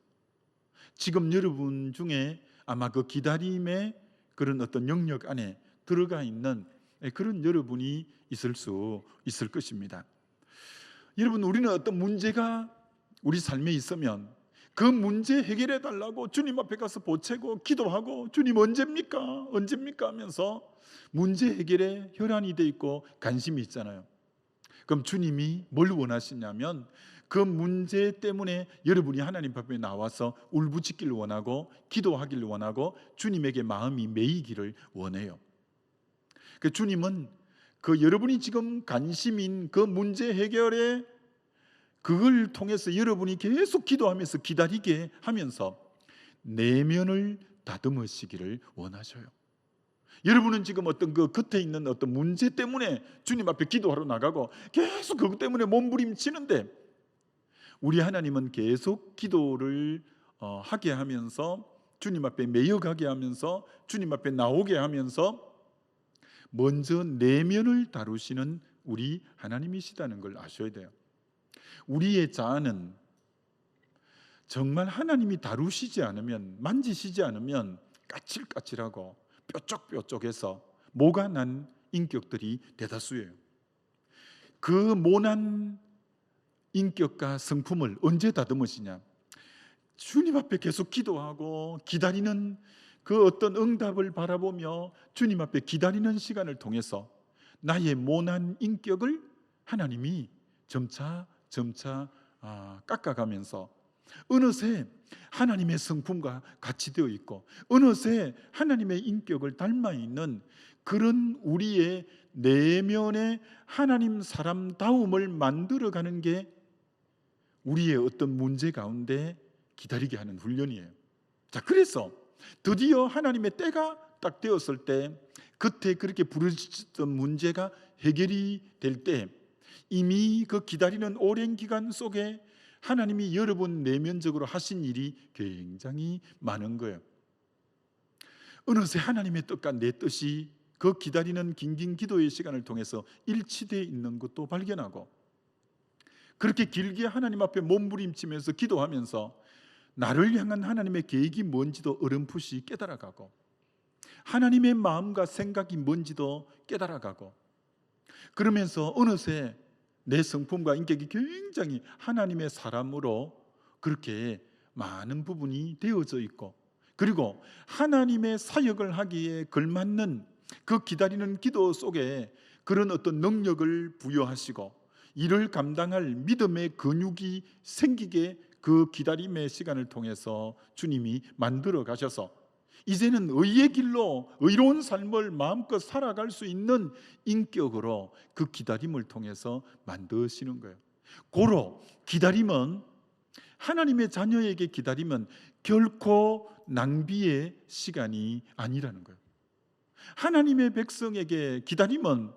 지금 여러분 중에 아마 그 기다림의 그런 어떤 영역 안에 들어가 있는 그런 여러분이 있을 수 있을 것입니다. 여러분, 우리는 어떤 문제가 우리 삶에 있으면 그 문제 해결해 달라고 주님 앞에 가서 보채고 기도하고 주님 언제입니까? 언제입니까? 하면서 문제 해결에 혈안이 돼 있고 관심이 있잖아요. 그럼 주님이 뭘 원하시냐면 그 문제 때문에 여러분이 하나님 앞에 나와서 울부짖기를 원하고 기도하기를 원하고 주님에게 마음이 매이기를 원해요. 그 주님은 그 여러분이 지금 관심인 그 문제 해결에 그걸 통해서 여러분이 계속 기도하면서 기다리게 하면서 내면을 다듬으시기를 원하셔요. 여러분은 지금 어떤 그 겉에 있는 어떤 문제 때문에 주님 앞에 기도하러 나가고 계속 그것 때문에 몸부림치는데, 우리 하나님은 계속 기도를 하게 하면서 주님 앞에 매여가게 하면서 주님 앞에 나오게 하면서 먼저 내면을 다루시는 우리 하나님이시다는 걸 아셔야 돼요. 우리의 자아는 정말 하나님이 다루시지 않으면, 만지시지 않으면 까칠까칠하고 뾰족뾰족해서 모가 난 인격들이 대다수예요. 그 모난 인격과 성품을 언제 다듬으시냐? 주님 앞에 계속 기도하고 기다리는 그 어떤 응답을 바라보며 주님 앞에 기다리는 시간을 통해서 나의 모난 인격을 하나님이 점차 깎아가면서 어느새 하나님의 성품과 같이 되어 있고 어느새 하나님의 인격을 닮아 있는 그런 우리의 내면의 하나님 사람다움을 만들어가는 게 우리의 어떤 문제 가운데 기다리게 하는 훈련이에요. 자, 그래서 드디어 하나님의 때가 딱 되었을 때 그때 그렇게 부르짖던 문제가 해결이 될 때 이미 그 기다리는 오랜 기간 속에 하나님이 여러분 내면적으로 하신 일이 굉장히 많은 거예요. 어느새 하나님의 뜻과 내 뜻이 그 기다리는 긴긴 기도의 시간을 통해서 일치되어 있는 것도 발견하고, 그렇게 길게 하나님 앞에 몸부림치면서 기도하면서 나를 향한 하나님의 계획이 뭔지도 어렴풋이 깨달아가고, 하나님의 마음과 생각이 뭔지도 깨달아가고, 그러면서 어느새 내 성품과 인격이 굉장히 하나님의 사람으로 그렇게 많은 부분이 되어져 있고, 그리고 하나님의 사역을 하기에 걸맞는 그 기다리는 기도 속에 그런 어떤 능력을 부여하시고, 이를 감당할 믿음의 근육이 생기게 그 기다림의 시간을 통해서 주님이 만들어 가셔서 이제는 의의 길로 의로운 삶을 마음껏 살아갈 수 있는 인격으로 그 기다림을 통해서 만드시는 거예요. 고로 기다림은, 하나님의 자녀에게 기다림은 결코 낭비의 시간이 아니라는 거예요. 하나님의 백성에게 기다림은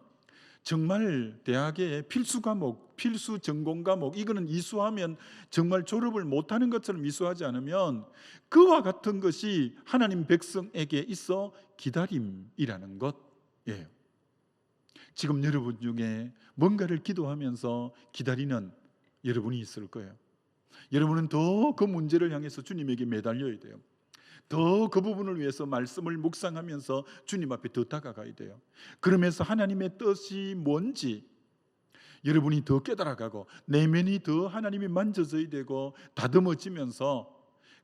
정말 대학의 필수 과목, 필수 전공 과목, 이거는 이수하면 정말 졸업을 못하는 것처럼 이수하지 않으면 그와 같은 것이 하나님 백성에게 있어 기다림이라는 것이에요. 지금 여러분 중에 뭔가를 기도하면서 기다리는 여러분이 있을 거예요. 여러분은 더 그 문제를 향해서 주님에게 매달려야 돼요. 더 그 부분을 위해서 말씀을 묵상하면서 주님 앞에 더 다가가야 돼요. 그러면서 하나님의 뜻이 뭔지 여러분이 더 깨달아가고, 내면이 더 하나님이 만져져야 되고 다듬어지면서,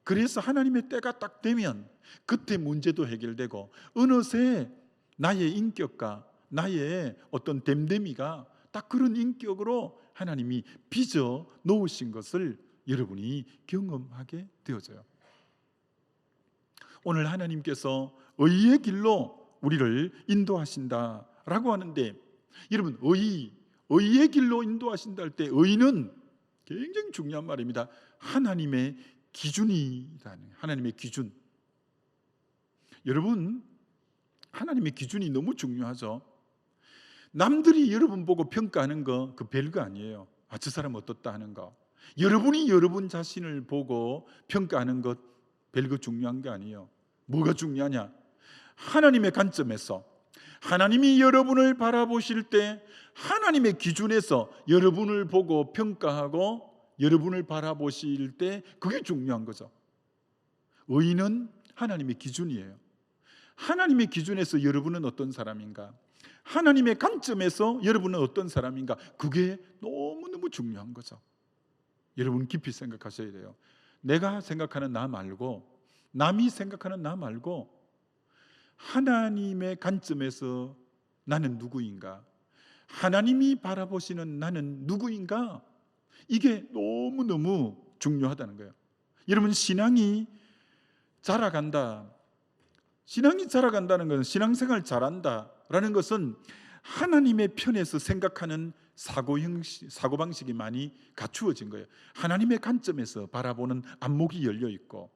그래서 하나님의 때가 딱 되면 그때 문제도 해결되고, 어느새 나의 인격과 나의 어떤 됨됨이가 딱 그런 인격으로 하나님이 빚어 놓으신 것을 여러분이 경험하게 되어져요. 오늘 하나님께서 의의 길로 우리를 인도하신다라고 하는데, 여러분, 의의 길로 인도하신다 할 때 의는 굉장히 중요한 말입니다. 하나님의 기준이라는, 하나님의 기준. 여러분, 하나님의 기준이 너무 중요하죠. 남들이 여러분 보고 평가하는 거 그 별거 아니에요. 아, 저 사람 어떻다 하는 거. 여러분이 여러분 자신을 보고 평가하는 것 별거 중요한 게 아니에요. 뭐가 중요하냐? 하나님의 관점에서, 하나님이 여러분을 바라보실 때 하나님의 기준에서 여러분을 보고 평가하고 여러분을 바라보실 때 그게 중요한 거죠. 의인은 하나님의 기준이에요. 하나님의 기준에서 여러분은 어떤 사람인가? 하나님의 관점에서 여러분은 어떤 사람인가? 그게 너무너무 중요한 거죠. 여러분 깊이 생각하셔야 돼요. 내가 생각하는 나 말고, 남이 생각하는 나 말고, 하나님의 관점에서 나는 누구인가? 하나님이 바라보시는 나는 누구인가? 이게 너무너무 중요하다는 거예요. 여러분, 신앙이 자라간다. 신앙이 자라간다는 것은, 신앙생활 잘한다라는 것은 하나님의 편에서 생각하는 사고방식이 많이 갖추어진 거예요. 하나님의 관점에서 바라보는 안목이 열려 있고,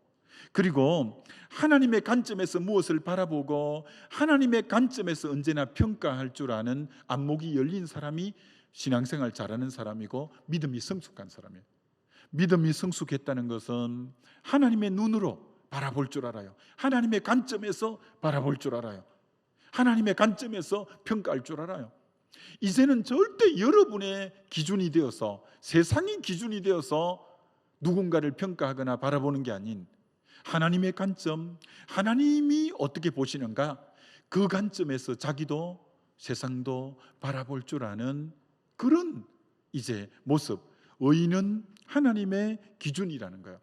그리고 하나님의 관점에서 무엇을 바라보고 하나님의 관점에서 언제나 평가할 줄 아는 안목이 열린 사람이 신앙생활 잘하는 사람이고 믿음이 성숙한 사람이에요. 믿음이 성숙했다는 것은 하나님의 눈으로 바라볼 줄 알아요. 하나님의 관점에서 바라볼 줄 알아요. 하나님의 관점에서 평가할 줄 알아요. 이제는 절대 여러분의 기준이 되어서, 세상이 기준이 되어서 누군가를 평가하거나 바라보는 게 아닌 하나님의 관점, 하나님이 어떻게 보시는가, 그 관점에서 자기도 세상도 바라볼 줄 아는 그런 이제 모습. 의인은 하나님의 기준이라는 거예요.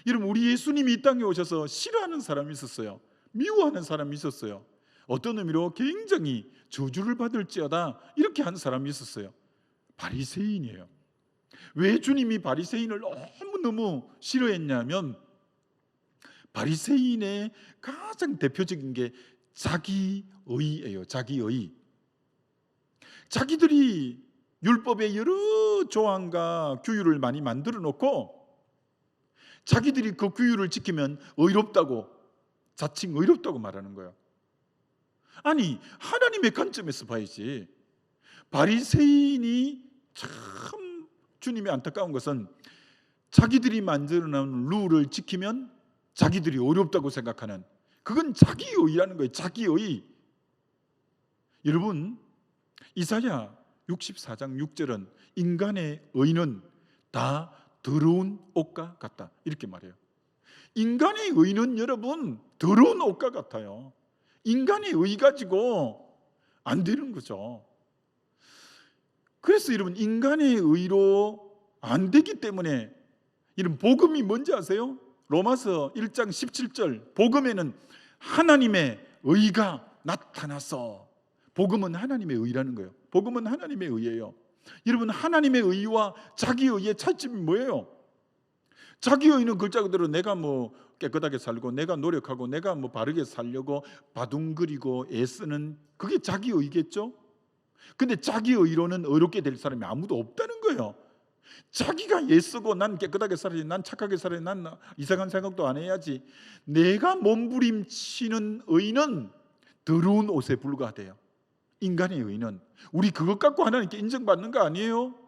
여러분, 우리 예수님이 이 땅에 오셔서 싫어하는 사람이 있었어요. 미워하는 사람이 있었어요. 어떤 의미로 굉장히 저주를 받을지어다 이렇게 한 사람이 있었어요. 바리새인이에요. 왜 주님이 바리새인을 너무너무 싫어했냐면, 바리새인의 가장 대표적인 게 자기의예요. 자기의. 자기들이 율법의 여러 조항과 규율을 많이 만들어 놓고 자기들이 그 규율을 지키면 의롭다고, 자칭 의롭다고 말하는 거예요. 아니, 하나님의 관점에서 봐야지. 바리새인이 참 주님이 안타까운 것은 자기들이 만들어 놓은 룰을 지키면 자기들이 어렵다고 생각하는, 그건 자기의라는 거예요. 자기의. 여러분, 이사야 64장 6절은 인간의 의는 다 더러운 옷과 같다, 이렇게 말해요. 인간의 의는 여러분 더러운 옷과 같아요. 인간의 의 가지고 안 되는 거죠. 그래서 여러분, 인간의 의로 안 되기 때문에, 이런 복음이 뭔지 아세요? 로마서 1장 17절, 복음에는 하나님의 의가 나타나서, 복음은 하나님의 의라는 거예요. 복음은 하나님의 의예요. 여러분, 하나님의 의와 자기 의의 차이점이 뭐예요? 자기 의는 글자 그대로 내가 뭐 깨끗하게 살고, 내가 노력하고, 내가 뭐 바르게 살려고 바둥거리고 애쓰는, 그게 자기 의겠죠? 근데 자기 의로는 의롭게 될 사람이 아무도 없다는 거예요. 자기가 애쓰고 난 깨끗하게 살아야지, 난 착하게 살아야지, 난 이상한 생각도 안 해야지, 내가 몸부림치는 의는 더러운 옷에 불과해요. 인간의 의는, 우리 그것 갖고 하나님께 인정받는 거 아니에요?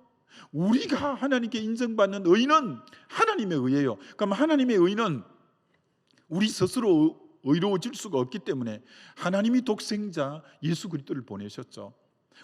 우리가 하나님께 인정받는 의는 하나님의 의예요. 그럼 하나님의 의는 우리 스스로 의로워질 수가 없기 때문에 하나님이 독생자 예수 그리스도를 보내셨죠.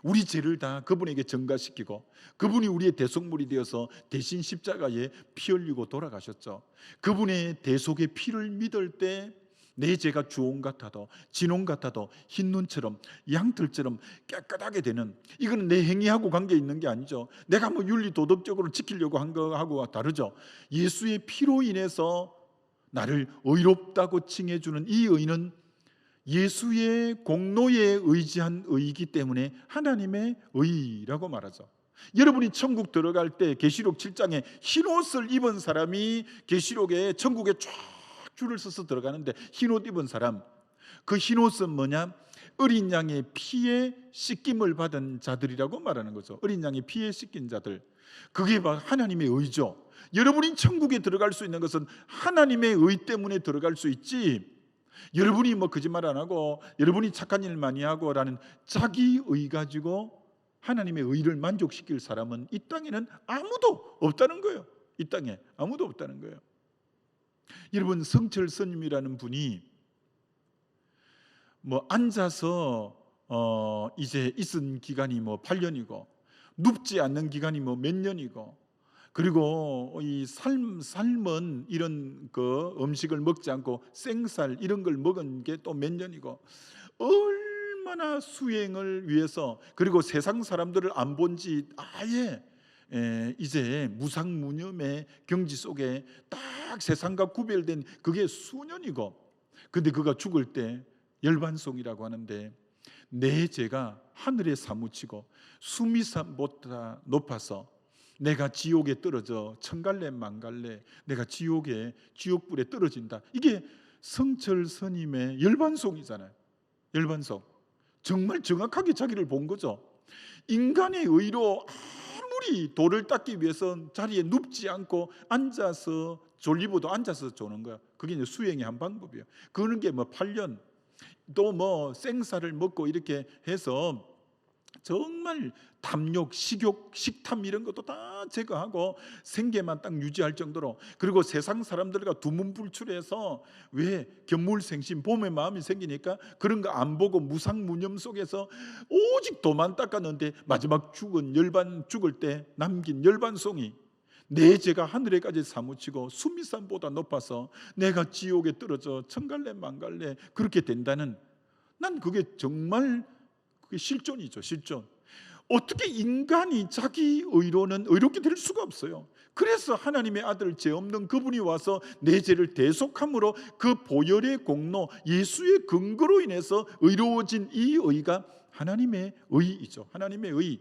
우리 죄를 다 그분에게 전가시키고, 그분이 우리의 대속물이 되어서 대신 십자가에 피 흘리고 돌아가셨죠. 그분의 대속의 피를 믿을 때 내 죄가 주홍 같아도 진홍 같아도 흰 눈처럼 양털처럼 깨끗하게 되는, 이거는 내 행위하고 관계 있는 게 아니죠. 내가 뭐 윤리 도덕적으로 지키려고 한 거하고 다르죠. 예수의 피로 인해서 나를 의롭다고 칭해주는 이 의는 예수의 공로에 의지한 의이기 때문에 하나님의 의라고 말하죠. 여러분이 천국 들어갈 때 계시록 7장에 흰옷을 입은 사람이 계시록에 천국에 쫙 줄을 서서 들어가는데, 흰옷 입은 사람, 그 흰옷은 뭐냐? 어린 양의 피에 씻김을 받은 자들이라고 말하는 거죠. 어린 양의 피에 씻긴 자들, 그게 바로 하나님의 의죠. 여러분이 천국에 들어갈 수 있는 것은 하나님의 의 때문에 들어갈 수 있지, 여러분이 뭐 거짓말 안 하고 여러분이 착한 일 많이 하고 라는 자기 의 가지고 하나님의 의를 만족시킬 사람은 이 땅에는 아무도 없다는 거예요. 이 땅에 아무도 없다는 거예요. 여러분, 성철 스님이라는 분이 뭐 앉아서 이제 있은 기간이 뭐 8년이고, 눕지 않는 기간이 뭐 몇 년이고, 그리고 이 삶은 이런 그 음식을 먹지 않고 생살 이런 걸 먹은 게 또 몇 년이고, 얼마나 수행을 위해서, 그리고 세상 사람들을 안 본 지 아예 이제 무상무념의 경지 속에 딱 세상과 구별된 그게 수년이고, 근데 그가 죽을 때 열반송이라고 하는데, 내 죄가 하늘에 사무치고 수미산보다 높아서 내가 지옥에 떨어져 천갈래 만갈래 내가 지옥불에 떨어진다. 이게 성철 스님의 열반송이잖아요. 열반송. 정말 정확하게 자기를 본 거죠. 인간의 의로 아무리 도를 닦기 위해서 자리에 눕지 않고 앉아서 졸리고도 앉아서 조는 거야. 그게 이제 수행의 한 방법이에요. 그런 게 뭐 8년, 또 뭐 생사를 먹고 이렇게 해서 정말 탐욕, 식욕, 식탐 이런 것도 다 제거하고 생계만 딱 유지할 정도로, 그리고 세상 사람들과 두문불출해서, 왜 견물생심, 봄의 마음이 생기니까 그런 거 안 보고 무상무념 속에서 오직 도만 닦았는데, 마지막 죽을 때 남긴 열반송이, 내 죄가 하늘에까지 사무치고 수미산보다 높아서 내가 지옥에 떨어져 천갈래 만갈래 그렇게 된다는, 난 그게 정말 그게 실존이죠. 실존. 어떻게 인간이 자기 의로는 의롭게 될 수가 없어요. 그래서 하나님의 아들 죄 없는 그분이 와서 내 죄를 대속함으로 그 보혈의 공로, 예수의 근거로 인해서 의로워진 이 의가 하나님의 의이죠. 하나님의 의.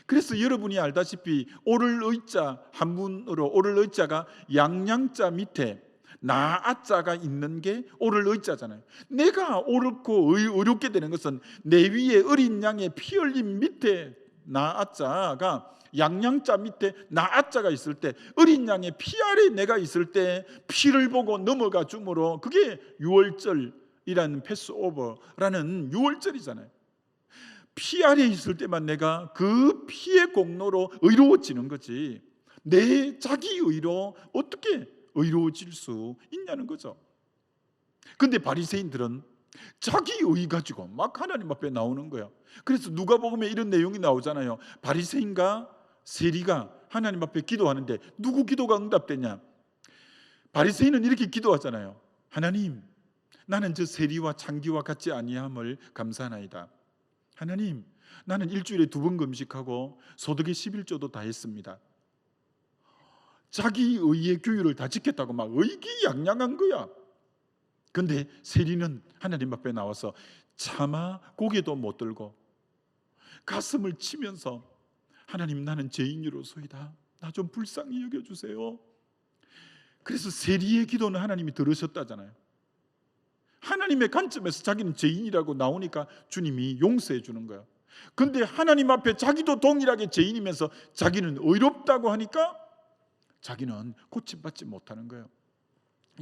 그래서 여러분이 알다시피 오를 의자, 한문으로 오를 의자가 양양자 밑에 나아자가 있는 게 오를 의자잖아요. 내가 옳고 의롭게 되는 것은 내 위에 어린 양의 피 흘림 밑에 나아자가, 양양자 밑에 나아자가 있을 때, 어린 양의 피 아래 내가 있을 때 피를 보고 넘어가 주므로, 그게 유월절이라는 패스오버라는 유월절이잖아요. 피 아래 있을 때만 내가 그 피의 공로로 의로워지는 거지, 내 자기 의로 어떻게 의로워질 수 있냐는 거죠. 근데 바리새인들은 자기 의 가지고 막 하나님 앞에 나오는 거야. 그래서 누가복음에 이런 내용이 나오잖아요. 바리새인과 세리가 하나님 앞에 기도하는데 누구 기도가 응답되냐? 바리새인은 이렇게 기도하잖아요. 하나님, 나는 저 세리와 창기와 같지 아니함을 감사하나이다. 하나님, 나는 일주일에 2번 금식하고 소득의 11조도 다 했습니다. 자기 의의 규율을 다 지켰다고 막 의기양양한 거야. 근데 세리는 하나님 앞에 나와서 차마 고개도 못 들고 가슴을 치면서 하나님, 나는 죄인으로소이다. 나 좀 불쌍히 여겨주세요. 그래서 세리의 기도는 하나님이 들으셨다잖아요. 하나님의 관점에서 자기는 죄인이라고 나오니까 주님이 용서해 주는 거예요. 근데 하나님 앞에 자기도 동일하게 죄인이면서 자기는 의롭다고 하니까 자기는 고침받지 못하는 거예요.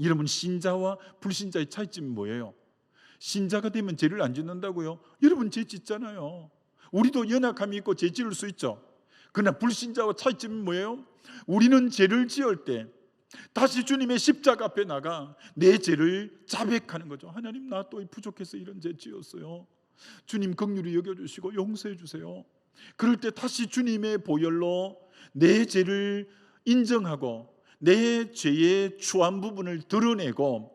여러분, 신자와 불신자의 차이점이 뭐예요? 신자가 되면 죄를 안 짓는다고요? 여러분, 죄 짓잖아요. 우리도 연약함이 있고 죄 지을 수 있죠. 그러나 불신자와 차이점이 뭐예요? 우리는 죄를 지을 때 다시 주님의 십자가 앞에 나가 내 죄를 자백하는 거죠. 하나님, 나 또 부족해서 이런 죄 지었어요. 주님 긍휼히 여겨주시고 용서해 주세요. 그럴 때 다시 주님의 보혈로 내 죄를 인정하고 내 죄의 추한 부분을 드러내고,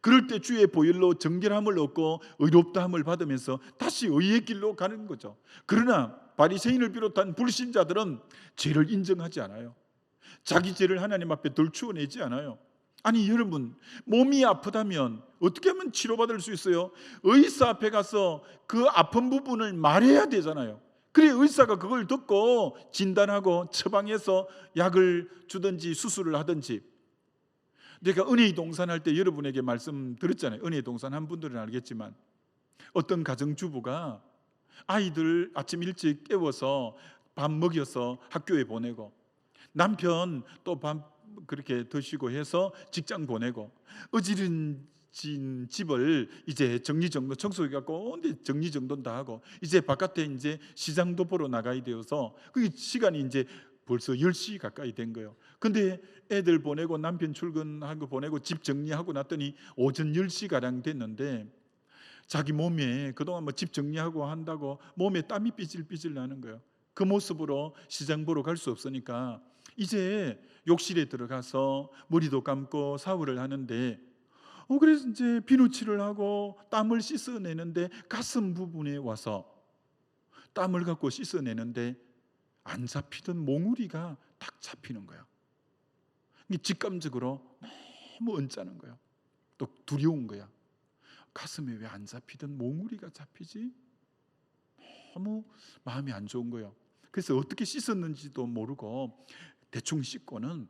그럴 때 주의 보혈로 정결함을 얻고 의롭다함을 받으면서 다시 의의 길로 가는 거죠. 그러나 바리새인을 비롯한 불신자들은 죄를 인정하지 않아요. 자기 죄를 하나님 앞에 덜추어내지 않아요. 아니 여러분, 몸이 아프다면 어떻게 하면 치료받을 수 있어요? 의사 앞에 가서 그 아픈 부분을 말해야 되잖아요. 그래 의사가 그걸 듣고 진단하고 처방해서 약을 주든지 수술을 하든지. 내가 은혜의 동산 할 때 여러분에게 말씀드렸잖아요. 은혜의 동산 한 분들은 알겠지만 어떤 가정주부가 아이들 아침 일찍 깨워서 밥 먹여서 학교에 보내고 남편 또 밥 그렇게 드시고 해서 직장 보내고 어지러진 집을 이제 정리정돈 청소해 갖고 정리정돈 다 하고 이제 바깥에 이제 시장도 보러 나가야 되어서 그 시간이 이제 벌써 10시 가까이 된 거예요. 근데 애들 보내고 남편 출근하고 보내고 집 정리하고 났더니 오전 10시 가량 됐는데 자기 몸에 그동안 뭐 집 정리하고 한다고 몸에 땀이 삐질삐질 나는 거예요. 그 모습으로 시장 보러 갈 수 없으니까 이제 욕실에 들어가서 머리도 감고 샤워를 하는데 그래서 이제 비누칠을 하고 땀을 씻어내는데 가슴 부분에 와서 땀을 갖고 씻어내는데 안 잡히던 몽우리가 딱 잡히는 거예요. 직감적으로 너무 언짢은 거예요. 또 두려운 거야. 가슴에 왜 안 잡히던 몽우리가 잡히지? 너무 마음이 안 좋은 거예요. 그래서 어떻게 씻었는지도 모르고 대충 씻고는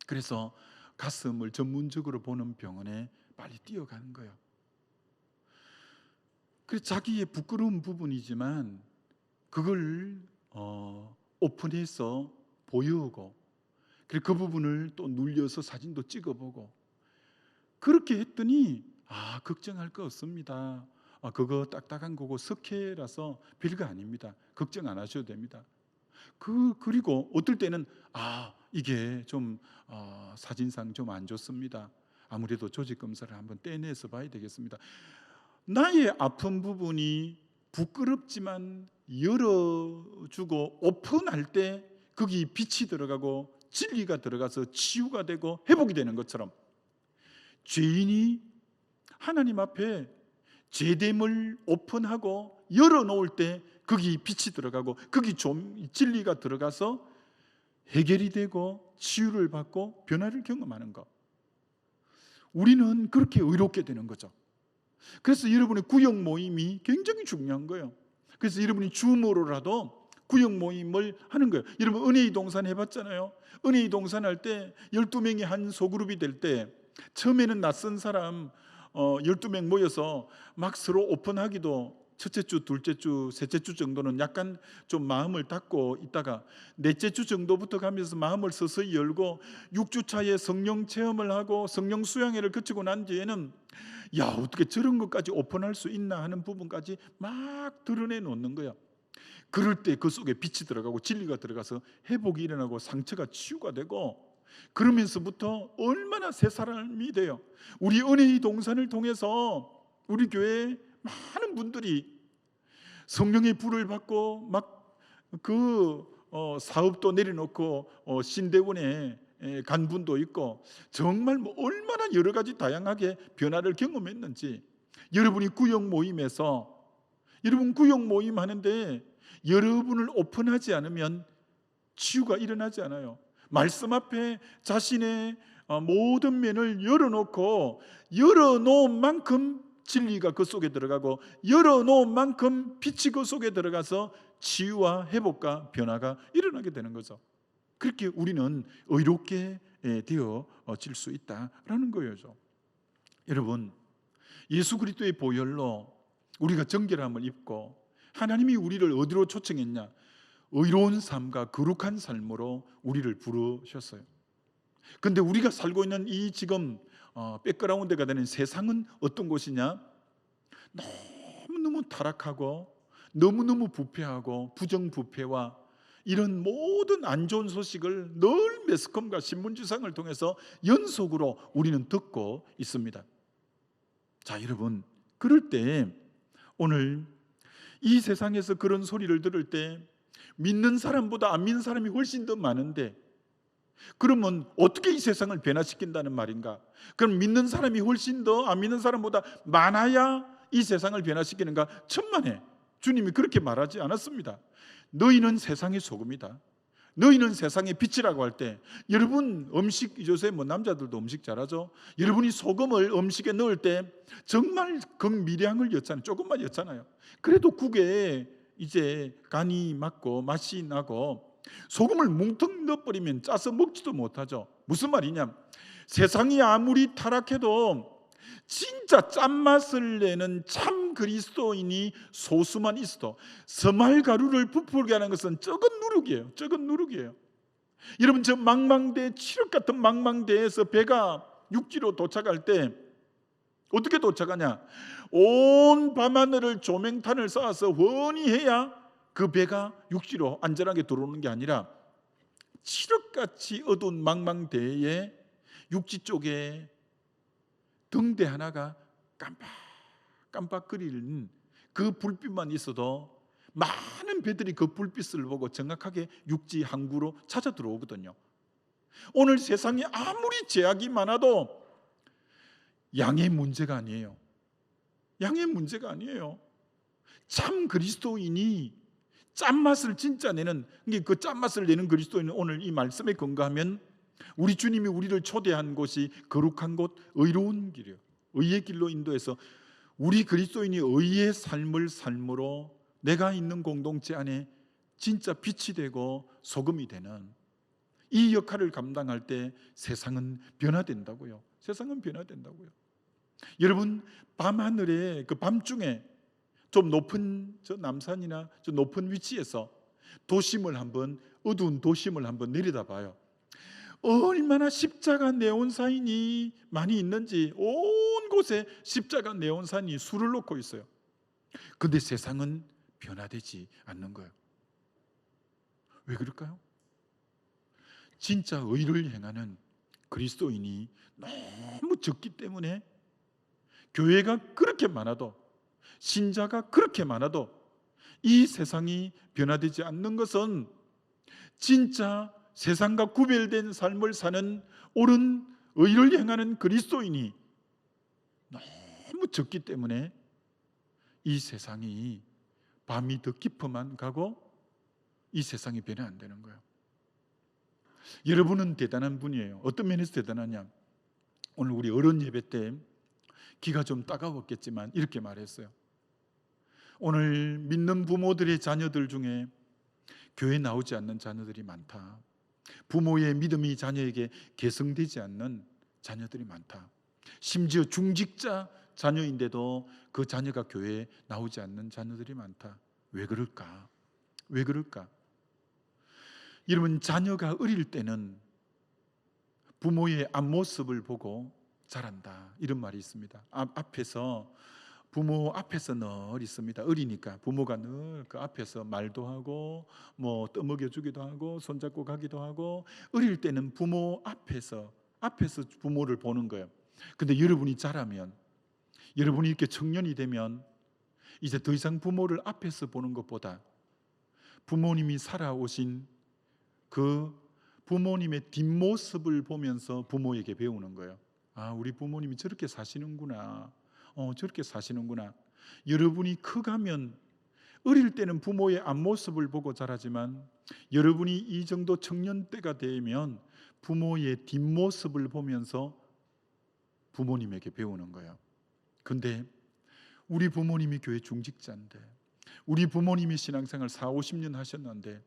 그래서 가슴을 전문적으로 보는 병원에 빨리 뛰어가는 거예요. 그래서 자기의 부끄러운 부분이지만 그걸 오픈해서 보여오고 그리고 그 부분을 또 눌려서 사진도 찍어보고 그렇게 했더니 걱정할 거 없습니다. 그거 딱딱한 거고 석회라서 별거 아닙니다. 걱정 안 하셔도 됩니다. 그리고 어떨 때는 이게 좀 사진상 좀 안 좋습니다. 아무래도 조직 검사를 한번 떼내서 봐야 되겠습니다. 나의 아픈 부분이 부끄럽지만 열어주고 오픈할 때 거기 빛이 들어가고 진리가 들어가서 치유가 되고 회복이 되는 것처럼 죄인이 하나님 앞에 죄됨을 오픈하고 열어놓을 때 거기 빛이 들어가고 거기 좀 진리가 들어가서 해결이 되고 치유를 받고 변화를 경험하는 것. 우리는 그렇게 의롭게 되는 거죠. 그래서 여러분의 구역 모임이 굉장히 중요한 거예요. 그래서 여러분이 줌으로라도 구역 모임을 하는 거예요. 여러분 은혜의 동산 해봤잖아요. 은혜의 동산 할 때 12명이 한 소그룹이 될 때 처음에는 낯선 사람 12명 모여서 막 서로 오픈하기도 첫째 주, 둘째 주, 셋째 주 정도는 약간 좀 마음을 닫고 있다가 넷째 주 정도부터 가면서 마음을 서서히 열고 6주 차에 성령 체험을 하고 성령 수양회를 거치고 난 뒤에는 어떻게 저런 것까지 오픈할 수 있나 하는 부분까지 막 드러내 놓는 거야. 그럴 때 그 속에 빛이 들어가고 진리가 들어가서 회복이 일어나고 상처가 치유가 되고 그러면서부터 얼마나 새 사람이 돼요. 우리 은혜의 동산을 통해서 우리 교회에 많은 분들이 성령의 불을 받고 막 그 사업도 내려놓고 신대원에 간 분도 있고, 정말 뭐 얼마나 여러 가지 다양하게 변화를 경험했는지. 여러분이 구역 모임에서, 여러분 구역 모임 하는데 여러분을 오픈하지 않으면 치유가 일어나지 않아요. 말씀 앞에 자신의 모든 면을 열어놓고, 열어놓은 만큼 진리가 그 속에 들어가고, 열어놓은 만큼 빛이 그 속에 들어가서 치유와 회복과 변화가 일어나게 되는 거죠. 그렇게 우리는 의롭게 되어질 수 있다라는 거예요. 여러분, 예수 그리스도의 보혈로 우리가 정결함을 입고, 하나님이 우리를 어디로 초청했냐? 의로운 삶과 거룩한 삶으로 우리를 부르셨어요. 근데 우리가 살고 있는 이 지금 백그라운드가 되는 세상은 어떤 곳이냐? 너무너무 타락하고 너무너무 부패하고 부정부패와 이런 모든 안 좋은 소식을 늘 매스컴과 신문지상을 통해서 연속으로 우리는 듣고 있습니다. 자, 여러분, 그럴 때 오늘 이 세상에서 그런 소리를 들을 때 믿는 사람보다 안 믿는 사람이 훨씬 더 많은데, 그러면 어떻게 이 세상을 변화시킨다는 말인가? 그럼 믿는 사람이 훨씬 더 안 믿는 사람보다 많아야 이 세상을 변화시키는가? 천만에 주님이 그렇게 말하지 않았습니다. 너희는 세상의 소금이다. 너희는 세상의 빛이라고 할 때, 여러분 음식, 요새 뭐 남자들도 음식 잘하죠. 여러분이 소금을 음식에 넣을 때 정말 극미량을 였잖아요. 조금만 였잖아요. 그래도 국에 이제 간이 맞고 맛이 나고, 소금을 뭉텅 넣어버리면 짜서 먹지도 못하죠. 무슨 말이냐? 세상이 아무리 타락해도 진짜 짠맛을 내는 참 그리스도인이 소수만 있어도, 서말가루를 부풀게 하는 것은 적은 누룩이에요. 적은 누룩이에요. 여러분, 저 망망대, 칠흑 같은 망망대에서 배가 육지로 도착할 때 어떻게 도착하냐? 온 밤하늘을 조명탄을 쌓아서 훤히 해야 그 배가 육지로 안전하게 들어오는 게 아니라, 칠흑같이 어두운 망망대에 육지 쪽에 등대 하나가 깜빡깜빡거리는 그 불빛만 있어도 많은 배들이 그 불빛을 보고 정확하게 육지 항구로 찾아 들어오거든요. 오늘 세상에 아무리 제약이 많아도 양의 문제가 아니에요. 양의 문제가 아니에요. 참 그리스도인이 짠맛을 진짜 내는, 그 짠맛을 내는 그리스도인은 오늘 이 말씀에 건강하면, 우리 주님이 우리를 초대한 곳이 거룩한 곳, 의로운 길이에요. 의의 길로 인도해서 우리 그리스도인이 의의 삶을 삶으로 내가 있는 공동체 안에 진짜 빛이 되고 소금이 되는 이 역할을 감당할 때 세상은 변화된다고요. 세상은 변화된다고요. 여러분, 밤하늘에 그 밤중에 좀 높은 저 남산이나 저 높은 위치에서 도심을 한번, 어두운 도심을 한번 내려다봐요. 얼마나 십자가 네온사인이 많이 있는지, 온 곳에 십자가 네온사인이 술을 놓고 있어요. 근데 세상은 변화되지 않는 거예요. 왜 그럴까요? 진짜 의를 행하는 그리스도인이 너무 적기 때문에, 교회가 그렇게 많아도, 신자가 그렇게 많아도 이 세상이 변화되지 않는 것은 진짜 세상과 구별된 삶을 사는 옳은 의를 행하는 그리스도인이 너무 적기 때문에 이 세상이 밤이 더 깊어만 가고 이 세상이 변화 안 되는 거예요. 여러분은 대단한 분이에요. 어떤 면에서 대단하냐? 오늘 우리 어른 예배 때 기가 좀 따가웠겠지만 이렇게 말했어요. 오늘 믿는 부모들의 자녀들 중에 교회 나오지 않는 자녀들이 많다. 부모의 믿음이 자녀에게 계승되지 않는 자녀들이 많다. 심지어 중직자 자녀인데도 그 자녀가 교회에 나오지 않는 자녀들이 많다. 왜 그럴까? 왜 그럴까? 여러분, 자녀가 어릴 때는 부모의 앞모습을 보고 자란다, 이런 말이 있습니다. 부모 앞에서 늘 있습니다. 어리니까 부모가 늘 그 앞에서 말도 하고 뭐 떠먹여 주기도 하고 손잡고 가기도 하고, 어릴 때는 부모 앞에서 부모를 보는 거예요. 근데 여러분이 자라면 여러분이 이렇게 청년이 되면 이제 더 이상 부모를 앞에서 보는 것보다 부모님이 살아오신 그 부모님의 뒷모습을 보면서 부모에게 배우는 거예요. 아, 우리 부모님이 저렇게 사시는구나. 저렇게 사시는구나. 여러분이 커가면 어릴 때는 부모의 앞모습을 보고 자라지만 여러분이 이 정도 청년 때가 되면 부모의 뒷모습을 보면서 부모님에게 배우는 거예요. 근데 우리 부모님이 교회 중직자인데, 우리 부모님이 신앙생활 40-50년 하셨는데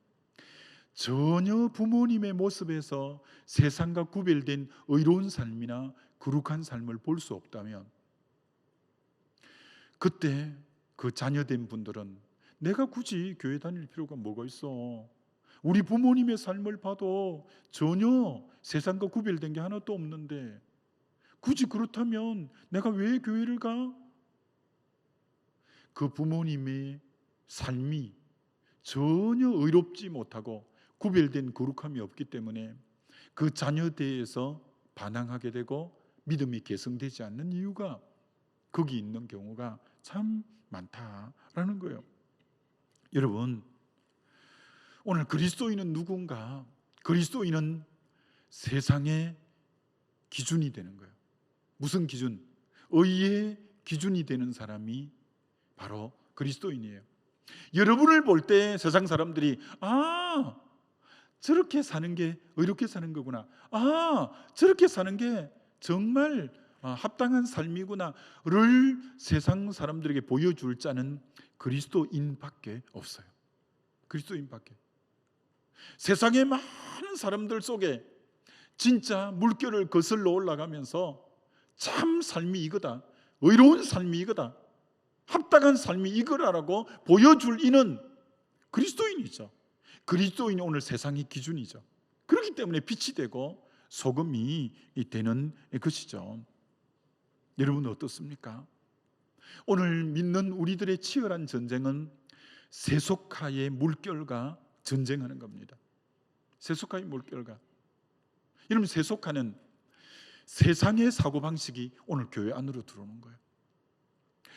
전혀 부모님의 모습에서 세상과 구별된 의로운 삶이나 거룩한 삶을 볼 수 없다면, 그때 그 자녀된 분들은 내가 굳이 교회 다닐 필요가 뭐가 있어? 우리 부모님의 삶을 봐도 전혀 세상과 구별된 게 하나도 없는데 굳이 그렇다면 내가 왜 교회를 가? 그 부모님의 삶이 전혀 의롭지 못하고 구별된 거룩함이 없기 때문에 그 자녀대에서 반항하게 되고 믿음이 개성되지 않는 이유가 거기 있는 경우가 참 많다라는 거예요. 여러분, 오늘 그리스도인은 누군가? 그리스도인은 세상의 기준이 되는 거예요. 무슨 기준? 의의 기준이 되는 사람이 바로 그리스도인이에요. 여러분을 볼 때 세상 사람들이 저렇게 사는 게 의롭게 사는 거구나. 저렇게 사는 게 정말 합당한 삶이구나를 세상 사람들에게 보여줄 자는 그리스도인밖에 없어요. 그리스도인밖에. 세상의 많은 사람들 속에 진짜 물결을 거슬러 올라가면서 참 삶이 이거다, 의로운 삶이 이거다, 합당한 삶이 이거라고 보여줄 이는 그리스도인이죠. 그리스도인이 오늘 세상의 기준이죠. 그렇기 때문에 빛이 되고 소금이 되는 것이죠. 여러분은 어떻습니까? 오늘 믿는 우리들의 치열한 전쟁은 세속화의 물결과 전쟁하는 겁니다. 세속화의 물결과. 여러분, 세속화는 세상의 사고방식이 오늘 교회 안으로 들어오는 거예요.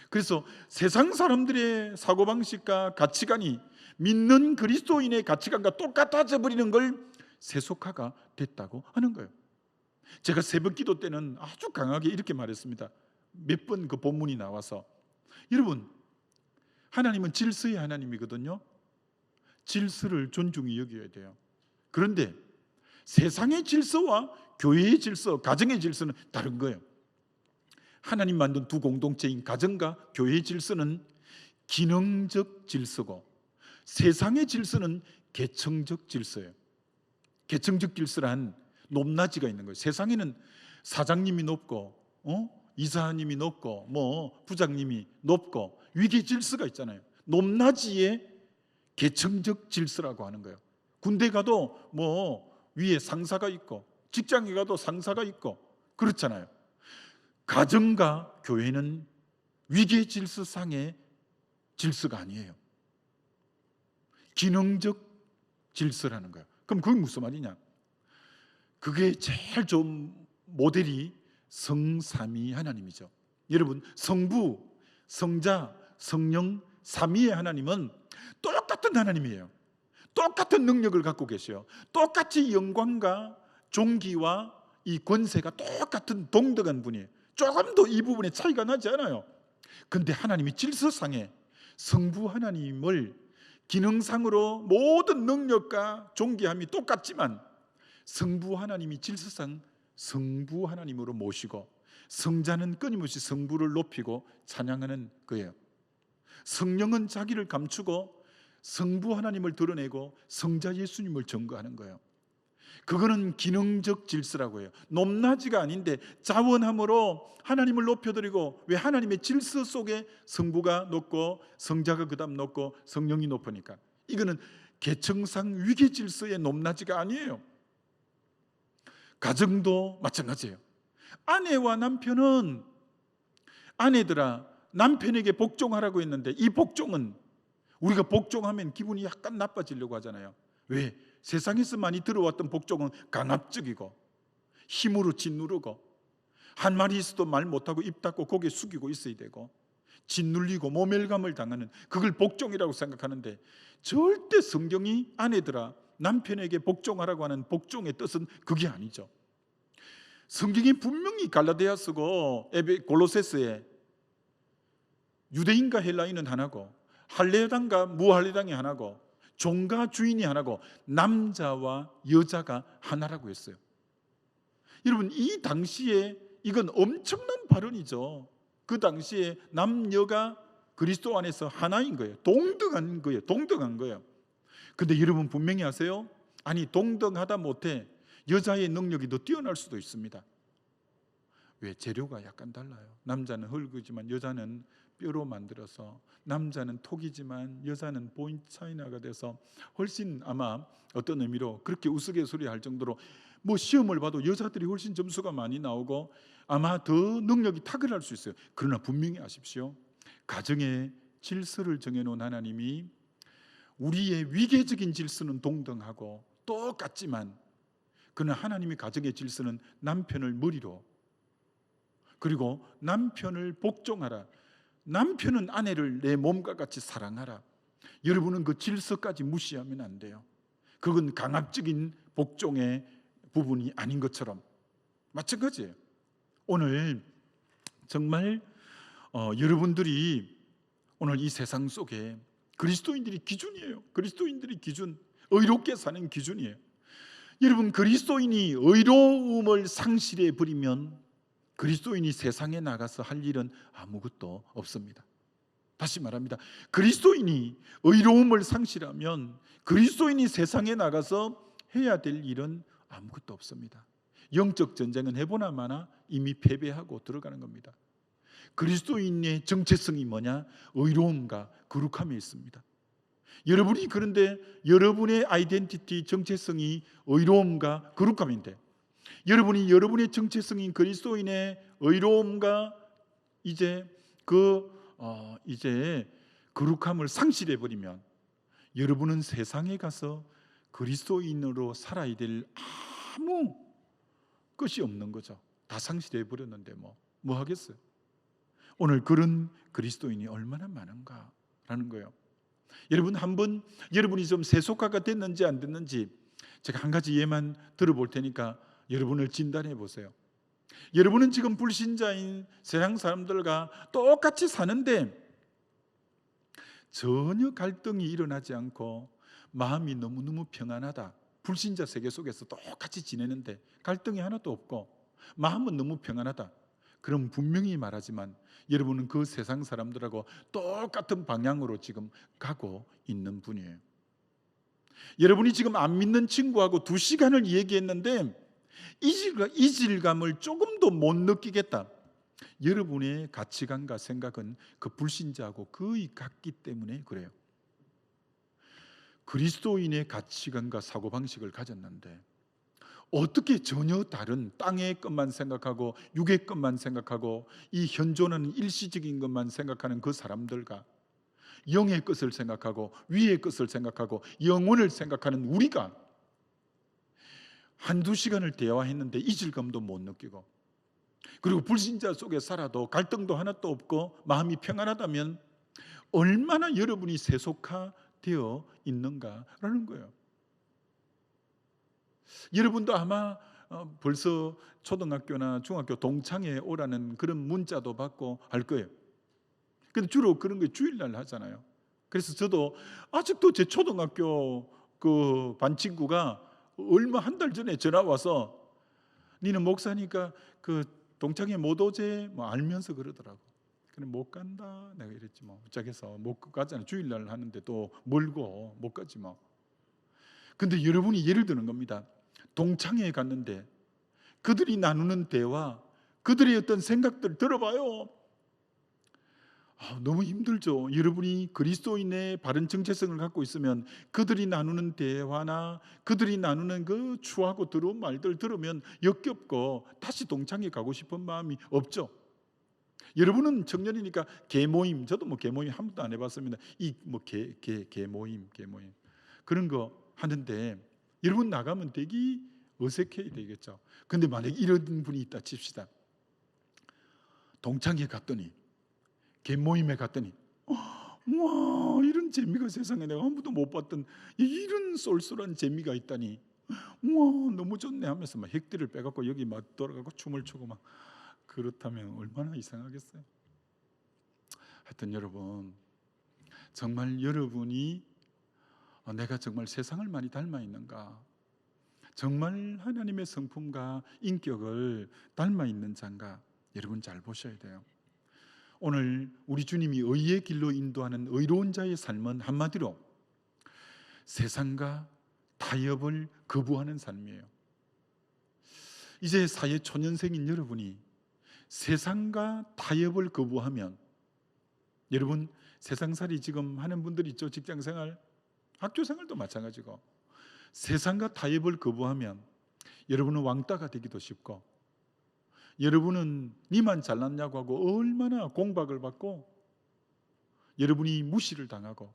그래서 세상 사람들의 사고방식과 가치관이 믿는 그리스도인의 가치관과 똑같아져 버리는 걸 세속화가 됐다고 하는 거예요. 제가 새벽 기도 때는 아주 강하게 이렇게 말했습니다. 몇 번 그 본문이 나와서, 여러분, 하나님은 질서의 하나님이거든요. 질서를 존중히 여겨야 돼요. 그런데 세상의 질서와 교회의 질서, 가정의 질서는 다른 거예요. 하나님 만든 두 공동체인 가정과 교회의 질서는 기능적 질서고, 세상의 질서는 계층적 질서예요. 계층적 질서란 높낮이가 있는 거예요. 세상에는 사장님이 높고 이사님이 높고 부장님이 높고 위계 질서가 있잖아요. 높낮이의 계층적 질서라고 하는 거예요. 군대 가도 위에 상사가 있고 직장에 가도 상사가 있고 그렇잖아요. 가정과 교회는 위계 질서상의 질서가 아니에요. 기능적 질서라는 거예요. 그럼 그게 무슨 말이냐? 그게 제일 좋은 모델이 성삼위 하나님이죠. 여러분, 성부, 성자, 성령 삼위의 하나님은 똑같은 하나님이에요. 똑같은 능력을 갖고 계셔요. 똑같이 영광과 존귀와 이 권세가 똑같은 동등한 분이에요. 조금도 이 부분에 차이가 나지 않아요. 근데 하나님이 질서상에 성부 하나님을 기능상으로 모든 능력과 존귀함이 똑같지만 성부 하나님이 질서상 성부 하나님으로 모시고, 성자는 끊임없이 성부를 높이고 찬양하는 거예요. 성령은 자기를 감추고 성부 하나님을 드러내고 성자 예수님을 증거하는 거예요. 그거는 기능적 질서라고 해요. 높낮이가 아닌데 자원함으로 하나님을 높여드리고, 왜? 하나님의 질서 속에 성부가 높고 성자가 그 다음 높고 성령이 높으니까. 이거는 계층상 위계 질서의 높낮이가 아니에요. 가정도 마찬가지예요. 아내와 남편은 아내들아 남편에게 복종하라고 했는데, 이 복종은 우리가 복종하면 기분이 약간 나빠지려고 하잖아요. 왜? 세상에서 많이 들어왔던 복종은 강압적이고 힘으로 짓누르고, 한 마리 있어도 말 못하고 입 닫고 고개 숙이고 있어야 되고, 짓눌리고 모멸감을 당하는, 그걸 복종이라고 생각하는데, 절대 성경이 아내들아 남편에게 복종하라고 하는 복종의 뜻은 그게 아니죠. 성경이 분명히 갈라디아서고 골로새서에 유대인과 헬라인은 하나고, 할례당과 무할례당이 하나고, 종과 주인이 하나고, 남자와 여자가 하나라고 했어요. 여러분, 이 당시에 이건 엄청난 발언이죠. 그 당시에 남녀가 그리스도 안에서 하나인 거예요. 동등한 거예요. 동등한 거예요. 근데 여러분 분명히 아세요? 아니, 동등하다 못해 여자의 능력이 더 뛰어날 수도 있습니다. 왜? 재료가 약간 달라요. 남자는 흙이지만 여자는 뼈로 만들어서, 남자는 톡이지만 여자는 포인트 차이나가 돼서 훨씬, 아마 어떤 의미로 그렇게 우스갯소리할 정도로 뭐 시험을 봐도 여자들이 훨씬 점수가 많이 나오고 아마 더 능력이 탁월할 수 있어요. 그러나 분명히 아십시오. 가정의 질서를 정해놓은 하나님이 우리의 위계적인 질서는 동등하고 똑같지만, 그러나 하나님의 가정의 질서는 남편을 머리로, 그리고 남편을 복종하라, 남편은 아내를 내 몸과 같이 사랑하라. 여러분은 그 질서까지 무시하면 안 돼요. 그건 강압적인 복종의 부분이 아닌 것처럼 마찬가지예요. 오늘 정말 여러분들이 오늘 이 세상 속에 그리스도인들이 기준이에요. 그리스도인들이 기준, 의롭게 사는 기준이에요. 여러분, 그리스도인이 의로움을 상실해 버리면 그리스도인이 세상에 나가서 할 일은 아무것도 없습니다. 다시 말합니다. 그리스도인이 의로움을 상실하면 그리스도인이 세상에 나가서 해야 될 일은 아무것도 없습니다. 영적 전쟁은 해보나 마나 이미 패배하고 들어가는 겁니다. 그리스도인의 정체성이 뭐냐? 의로움과 거룩함에 있습니다. 여러분이, 그런데 여러분의 아이덴티티, 정체성이 의로움과 거룩함인데, 여러분이 여러분의 정체성인 그리스도인의 의로움과 이제 거룩함을 상실해 버리면 여러분은 세상에 가서 그리스도인으로 살아야 될 아무 것이 없는 거죠. 다 상실해 버렸는데 뭐 하겠어요? 오늘 그런 그리스도인이 얼마나 많은가라는 거예요. 여러분, 한번 여러분이 좀 세속화가 됐는지 안 됐는지 제가 한 가지 예만 들어볼 테니까 여러분을 진단해 보세요. 여러분은 지금 불신자인 세상 사람들과 똑같이 사는데 전혀 갈등이 일어나지 않고 마음이 너무너무 평안하다. 불신자 세계 속에서 똑같이 지내는데 갈등이 하나도 없고 마음은 너무 평안하다. 그럼 분명히 말하지만 여러분은 그 세상 사람들하고 똑같은 방향으로 지금 가고 있는 분이에요. 여러분이 지금 안 믿는 친구하고 2시간을 얘기했는데 이질감을 조금도 못 느끼겠다. 여러분의 가치관과 생각은 그 불신자하고 거의 같기 때문에 그래요. 그리스도인의 가치관과 사고방식을 가졌는데 어떻게 전혀 다른 땅의 것만 생각하고 육의 것만 생각하고 이 현존하는 일시적인 것만 생각하는 그 사람들과 영의 것을 생각하고 위의 것을 생각하고 영혼을 생각하는 우리가 1-2시간을 대화했는데 이질감도 못 느끼고, 그리고 불신자 속에 살아도 갈등도 하나도 없고 마음이 평안하다면 얼마나 여러분이 세속화되어 있는가라는 거예요. 여러분도 아마 벌써 초등학교나 중학교 동창회 오라는 그런 문자도 받고 할 거예요. 근데 주로 그런 게 주일날 하잖아요. 그래서 저도 아직도 제 초등학교 그 반 친구가 얼마 한 달 전에 전화 와서 니는 목사니까 그 동창회 못 오제 알면서 그러더라고. 그래 못 간다 내가 이랬지 어쩌겠어. 못 가잖아. 주일날 하는데 또 멀고 못 가지 근데 여러분이 예를 드는 겁니다. 동창회에 갔는데 그들이 나누는 대화, 그들의 어떤 생각들 들어봐요. 너무 힘들죠. 여러분이 그리스도인의 바른 정체성을 갖고 있으면 그들이 나누는 대화나 그들이 나누는 그 추하고 더러운 말들 들으면 역겹고 다시 동창회 가고 싶은 마음이 없죠. 여러분은 청년이니까 개모임, 저도 개모임 한 번도 안 해봤습니다. 이 개모임 그런 거 하는데 여러분 나가면 되게 어색해야 되겠죠. 근데 만약에 이런 분이 있다 칩시다. 동창회 갔더니 개 모임에 갔더니 와, 이런 재미가 세상에 내가 아무도 못 봤던 이런 쏠쏠한 재미가 있다니, 와, 너무 좋네 하면서 막 핵들을 빼갖고 여기 막 돌아가고 춤을 추고 막, 그렇다면 얼마나 이상하겠어요. 하여튼 여러분, 정말 여러분이 내가 정말 세상을 많이 닮아 있는가, 정말 하나님의 성품과 인격을 닮아 있는 자인가, 여러분 잘 보셔야 돼요. 오늘 우리 주님이 의의 길로 인도하는 의로운 자의 삶은 한마디로 세상과 타협을 거부하는 삶이에요. 이제 사회 초년생인 여러분이 세상과 타협을 거부하면, 여러분 세상살이 지금 하는 분들 있죠. 직장생활, 학교생활도 마찬가지고, 세상과 타협을 거부하면 여러분은 왕따가 되기도 쉽고, 여러분은 니만 잘났냐고 하고 얼마나 공박을 받고 여러분이 무시를 당하고,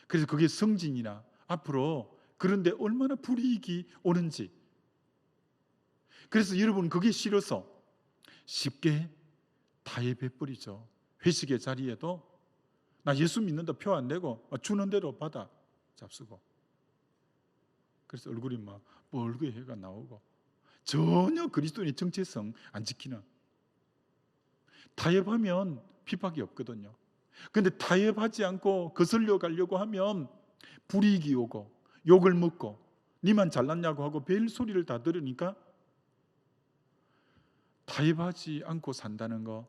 그래서 그게 성진이나 앞으로 그런데 얼마나 불이익이 오는지, 그래서 여러분 그게 싫어서 쉽게 타협해버리죠. 회식의 자리에도 나 예수 믿는다 표 안 내고 주는 대로 받아 잡수고, 그래서 얼굴이 막 뻘겋게 해가 나오고 전혀 그리스도인의 정체성 안 지키는, 타협하면 핍박이 없거든요. 그런데 타협하지 않고 거슬려 가려고 하면 불이익이 오고 욕을 먹고 니만 잘났냐고 하고 별 소리를 다 들으니까, 타협하지 않고 산다는 거,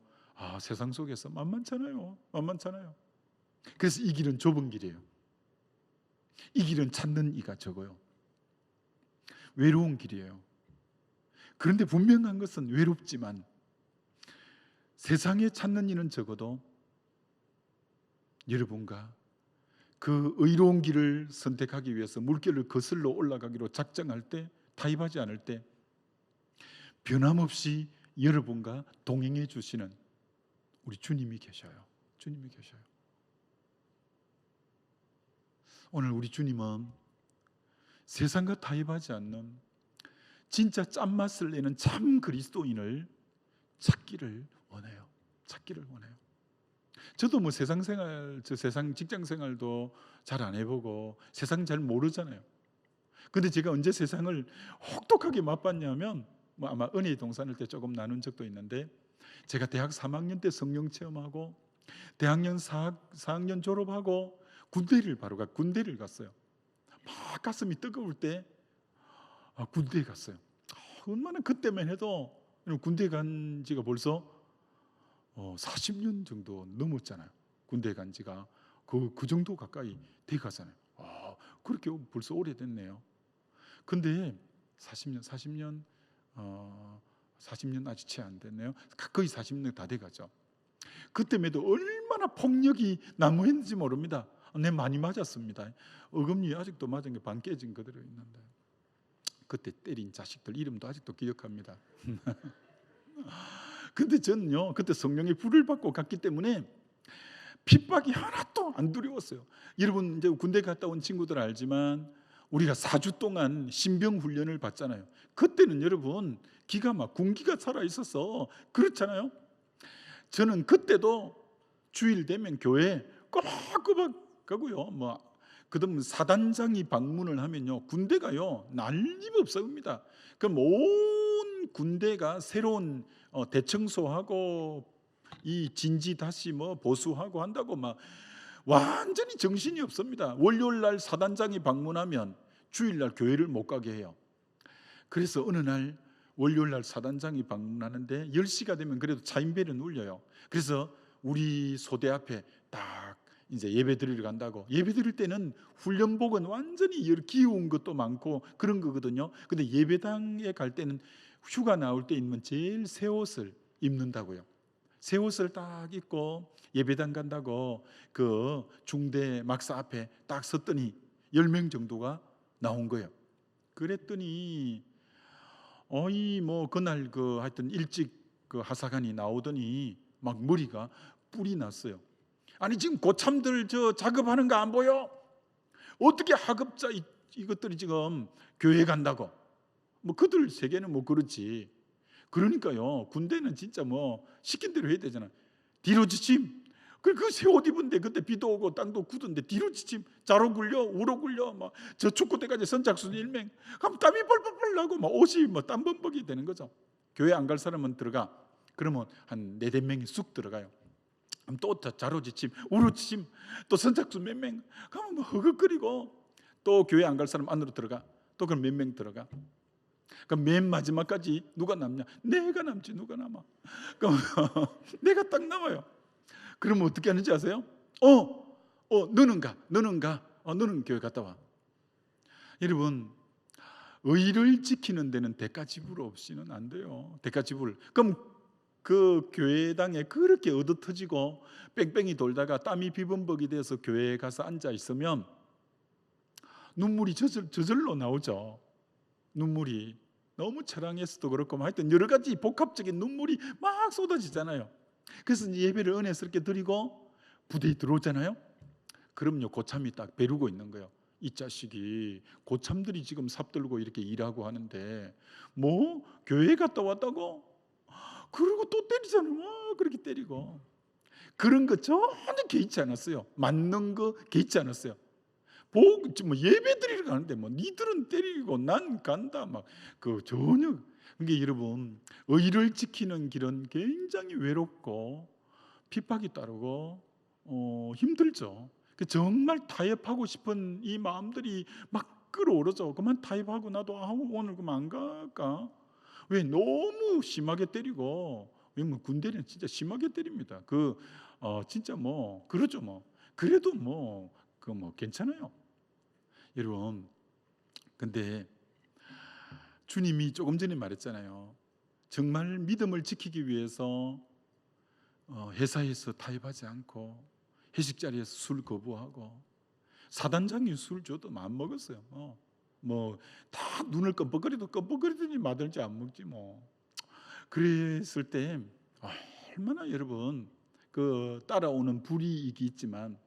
세상 속에서 만만찮아요. 만만찮아요. 그래서 이 길은 좁은 길이에요. 이 길은 찾는 이가 적어요. 외로운 길이에요. 그런데 분명한 것은 외롭지만 세상에 찾는 이는 적어도 여러분과 그 의로운 길을 선택하기 위해서 물길을 거슬러 올라가기로 작정할 때, 타협하지 않을 때 변함없이 여러분과 동행해 주시는 우리 주님이 계셔요. 주님이 계셔요. 오늘 우리 주님은 세상과 타협하지 않는 진짜 짠맛을 내는 참 그리스도인을 찾기를 원해요. 찾기를 원해요. 저도 뭐 세상 직장 생활도 잘 안 해보고 세상 잘 모르잖아요. 근데 제가 언제 세상을 혹독하게 맛봤냐면, 뭐 아마 은혜의 동산을 때 조금 나눈 적도 있는데, 제가 대학 3학년 때 성령 체험하고 대학년 4학년 졸업하고 군대를 갔어요. 막 가슴이 뜨거울 때 군대에 갔어요. 얼마나 그때만 해도, 군대 간 지가 벌써 40년 정도 넘었잖아요. 군대 간 지가 그 정도 가까이 돼 가잖아요. 그렇게 벌써 오래됐네요. 근데 40년 아직 채 안 됐네요. 거의 40년 다 돼가죠. 그때만 해도 얼마나 폭력이 난무했는지 모릅니다. 내 많이 맞았습니다. 어금니 아직도 맞은 게 반 깨진 그대로 있는데, 그때 때린 자식들 이름도 아직도 기억합니다. 근데 저는요, 그때 성령의 불을 받고 갔기 때문에 핍박이 하나도 안 두려웠어요. 여러분 이제 군대 갔다 온 친구들 알지만 우리가 4주 동안 신병 훈련을 받잖아요. 그때는 여러분 기가 막 군기가 살아 있어서 그렇잖아요. 저는 그때도 주일 되면 교회 꼬박꼬박 가고요. 그다음 사단장이 방문을 하면요, 군대가요 난리가 없습니다. 그럼 온 군대가 새로운 대청소하고 이 진지 다시 보수하고 한다고 막 완전히 정신이 없습니다. 월요일 날 사단장이 방문하면 주일 날 교회를 못 가게 해요. 그래서 어느 날 월요일 날 사단장이 방문하는데 10시가 되면 그래도 차인벨은 울려요. 그래서 우리 소대 앞에 딱 이제 예배 드리러 간다고. 예배 드릴 때는 훈련복은 완전히 귀여운 것도 많고 그런 거거든요. 근데 예배당에 갈 때는 휴가 나올 때 입는 제일 새 옷을 입는다고요. 새 옷을 딱 입고 예배당 간다고 그 중대 막사 앞에 딱 섰더니 10명 정도가 나온 거예요. 그랬더니 그날 하여튼 일찍 하사관이 나오더니 막 머리가 뿔이 났어요. 아니 지금 고참들 작업하는 거 안 보여? 어떻게 하급자 이것들이 지금 교회 간다고? 그들 세계는 그렇지. 그러니까요, 군대는 진짜 뭐 시킨 대로 해야 되잖아. 뒤로 지침. 그 새 옷 입은데 그때 비도 오고 땅도 굳은데 뒤로 지침, 좌로 굴려, 우로 굴려, 막 저 축구대까지 선착순 일맹. 그럼 땀이 뻘뻘뻘 나고 막 옷이 뭐 땀범벅이 되는 거죠. 교회 안 갈 사람은 들어가. 그러면 한 4-5명이 쑥 들어가요. 그럼 또 좌로 지침, 우로 지침, 또 선착순 몇 명. 그러면 뭐 허걱거리고 또 교회 안 갈 사람 안으로 들어가. 또 그럼 몇 명 들어가. 그럼 맨 마지막까지 누가 남냐? 내가 남지 누가 남아. 그럼 내가 딱 남아요. 그러면 어떻게 하는지 아세요? 너는 가. 너는 교회 갔다 와. 여러분, 의를 지키는 데는 대가 지불 없이는 안 돼요. 대가 지불. 그럼 그 교회당에 그렇게 얻어 터지고 뺑뺑이 돌다가 땀이 비범벅이 돼서 교회에 가서 앉아 있으면 눈물이 저절로 나오죠. 눈물이 너무 처량해서도 그렇고 하여튼 여러 가지 복합적인 눈물이 막 쏟아지잖아요. 그래서 예배를 은혜스럽게 드리고 부대에 들어오잖아요. 그럼요, 고참이 딱 배르고 있는 거예요. 이 자식이 고참들이 지금 삽들고 이렇게 일하고 하는데 뭐 교회 갔다 왔다고? 그리고 또 때리잖아요. 뭐 그렇게 때리고 그런 거 전혀 개의치 않았어요. 맞는 거 개의치 않았어요. 뭐 예배 드리러 가는데 뭐 니들은 때리고 난 간다 막 그 전혀. 그게 여러분, 의를 지키는 길은 굉장히 외롭고 핍박이 따르고 힘들죠. 정말 타협하고 싶은 이 마음들이 막 끌어오르죠. 그만 타협하고 나도 오늘 그만 안 갈까? 왜 너무 심하게 때리고, 왜냐면 군대는 진짜 심하게 때립니다. 진짜 뭐 그러죠 뭐. 그래도 뭐 괜찮아요. 여러분, 근데 주님이 조금 전에 말했잖아요. 정말 믿음을 지키기 위해서 회사에서 타협하지 않고 회식 자리에서 술 거부하고 사단장이 술 줘도 안 먹었어요. 다 눈을 껌뻑거리더니 마들지 안 먹지 뭐. 그랬을 때 얼마나 여러분 따라오는 불이익이 있지만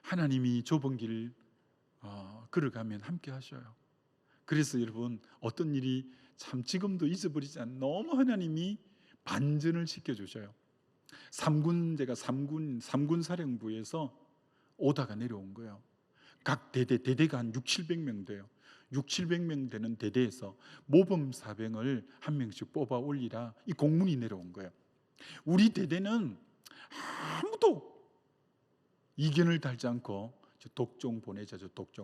하나님이 좁은 길 걸어가면 함께 하셔요. 그래서 여러분, 어떤 일이 참 지금도 잊어버리지 않는 너무 하나님이 반전을 시켜주셔요. 제가 3군 사령부에서 오다가 내려온 거예요. 각 대대가 한 600-700명 돼요. 600-700명 되는 대대에서 모범 사병을 한 명씩 뽑아 올리라 이 공문이 내려온 거예요. 우리 대대는 아무도 이견을 달지 않고 독종 보내자,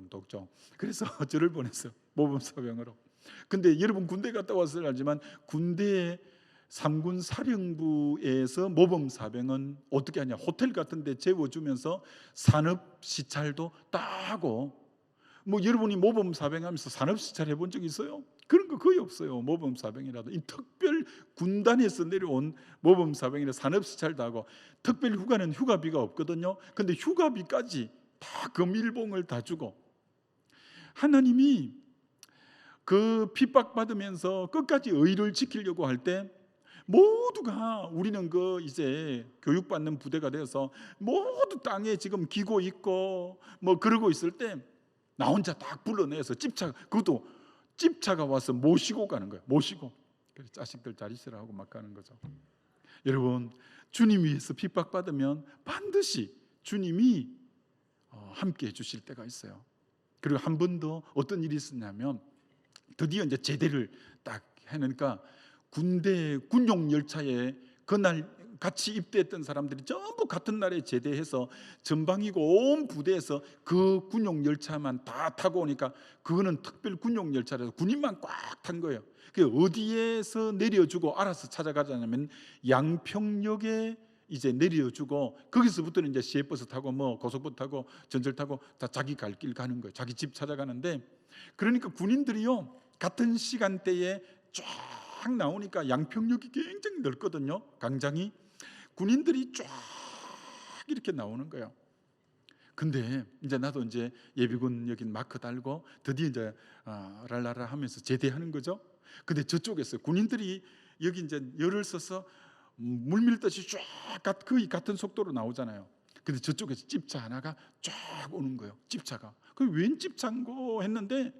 독종. 그래서 저를 보냈어요, 모범 사병으로. 근데 여러분 군대 갔다 왔을 알지만 군대 3군 사령부에서 모범 사병은 어떻게 하냐? 호텔 같은 데 재워주면서 산업 시찰도 따고. 뭐 여러분이 모범 사병하면서 산업 시찰 해본 적 있어요? 그런 거 거의 없어요. 모범 사병이라도 이 특별 군단에서 내려온 모범 사병이라 산업 시찰도 하고, 특별 휴가는 휴가비가 없거든요. 근데 휴가비까지 다 금일봉을 다 주고, 하나님이 그 핍박받으면서 끝까지 의를 지키려고 할 때 모두가, 우리는 이제 교육받는 부대가 되어서 모두 땅에 지금 기고 있고 뭐 그러고 있을 때 나 혼자 딱 불러내서 그것도 집차가 와서 모시고 가는 거예요. 모시고. 그래서 자식들 잘 있으라 하고 막 가는 거죠. 여러분, 주님 위해서 핍박받으면 반드시 주님이 함께 해주실 때가 있어요. 그리고 한 번 더 어떤 일이 있었냐면, 드디어 이제 제대를 딱 해놓으니까 군대 군용 열차에 그날 같이 입대했던 사람들이 전부 같은 날에 제대해서 전방이고 온 부대에서 그 군용 열차만 다 타고 오니까 그거는 특별 군용 열차라서 군인만 꽉 탄 거예요. 그 어디에서 내려주고 알아서 찾아가자면 양평역에 이제 내려주고, 거기서부터는 이제 시외버스 타고 뭐 고속버스 타고 전철 타고 다 자기 갈 길 가는 거예요. 자기 집 찾아가는데, 그러니까 군인들이요 같은 시간대에 쫙 나오니까 양평역이 굉장히 넓거든요. 강장이. 군인들이 쫙 이렇게 나오는 거예요. 근데 이제 나도 이제 예비군 여긴 마크 달고 드디어 이제 랄라라 하면서 제대하는 거죠. 근데 저쪽에서 군인들이 여기 이제 열을 써서 물밀듯이 쫙 거의 같은 속도로 나오잖아요. 근데 저쪽에서 집차 하나가 쫙 오는 거예요. 집차가. 그 웬 집차인고 했는데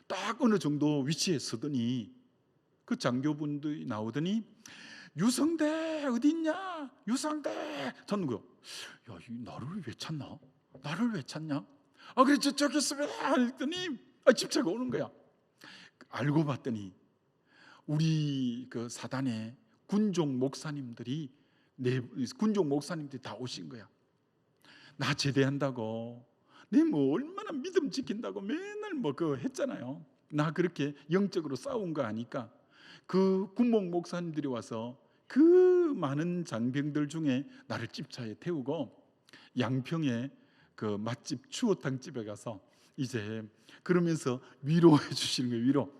딱 어느 정도 위치에 서더니 그 장교분들이 나오더니 유성대 어딨냐? 유성대 찾는 거요. 야, 나를 왜 찾나? 나를 왜 찾냐? 그래 저기 있습니다. 했더니 집차가 오는 거야. 알고 봤더니 우리 그 사단의 군종 목사님들이 다 오신 거야. 나 제대한다고, 내 뭐 얼마나 믿음 지킨다고 맨날 뭐 그거 했잖아요. 나 그렇게 영적으로 싸운 거 아니까 그 군목 목사님들이 와서 그 많은 장병들 중에 나를 집차에 태우고 양평에 그 맛집 추어탕 집에 가서 이제 그러면서 위로해 주시는 거예요. 위로.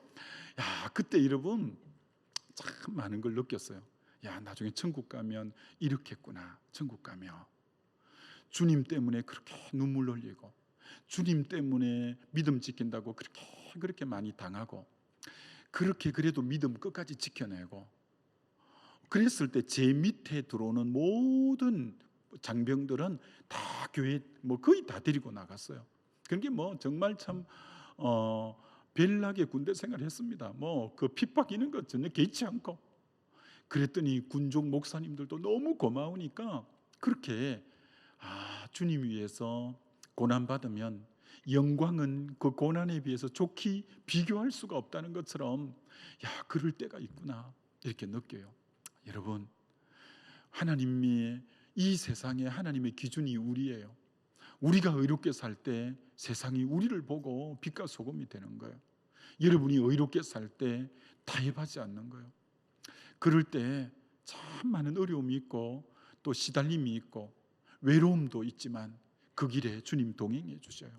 야, 그때 여러분 참 많은 걸 느꼈어요. 야, 나중에 천국 가면 이렇겠구나. 천국 가면 주님 때문에 그렇게 눈물 흘리고, 주님 때문에 믿음 지킨다고 그렇게 많이 당하고, 그렇게 그래도 믿음 끝까지 지켜내고, 그랬을 때 제 밑에 들어오는 모든 장병들은 다 교회 뭐 거의 다 데리고 나갔어요. 그게 뭐 정말 참 벨나게 군대 생활을 했습니다. 뭐 그 핍박이는 것 전혀 개의치 않고. 그랬더니 군종 목사님들도 너무 고마우니까 그렇게 주님 위해서 고난 받으면 영광은 그 고난에 비해서 좋게 비교할 수가 없다는 것처럼, 야, 그럴 때가 있구나 이렇게 느껴요. 여러분, 하나님의 이 세상에 하나님의 기준이 우리예요. 우리가 의롭게 살 때 세상이 우리를 보고 빛과 소금이 되는 거예요. 여러분이 의롭게 살 때 타협하지 않는 거예요. 그럴 때 참 많은 어려움이 있고 또 시달림이 있고 외로움도 있지만 그 길에 주님 동행해 주셔요.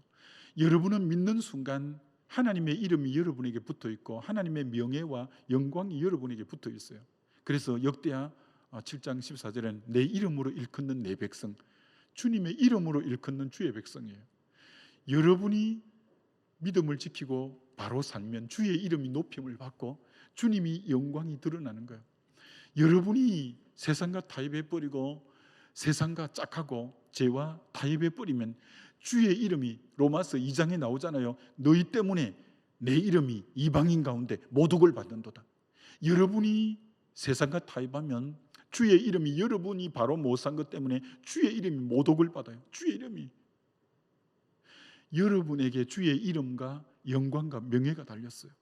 여러분은 믿는 순간 하나님의 이름이 여러분에게 붙어 있고 하나님의 명예와 영광이 여러분에게 붙어 있어요. 그래서 역대하 7장 14절에는 내 이름으로 일컫는 내 백성, 주님의 이름으로 일컫는 주의 백성이에요. 여러분이 믿음을 지키고 바로 살면 주의 이름이 높임을 받고 주님이 영광이 드러나는 거예요. 여러분이 세상과 타협해버리고 세상과 짝하고 죄와 타협해버리면 주의 이름이 로마서 2장에 나오잖아요. 너희 때문에 내 이름이 이방인 가운데 모독을 받는도다. 여러분이 세상과 타협하면 주의 이름이, 여러분이 바로 못 산 것 때문에 주의 이름이 모독을 받아요. 주의 이름이. 여러분에게 주의 이름과 영광과 명예가 달렸어요.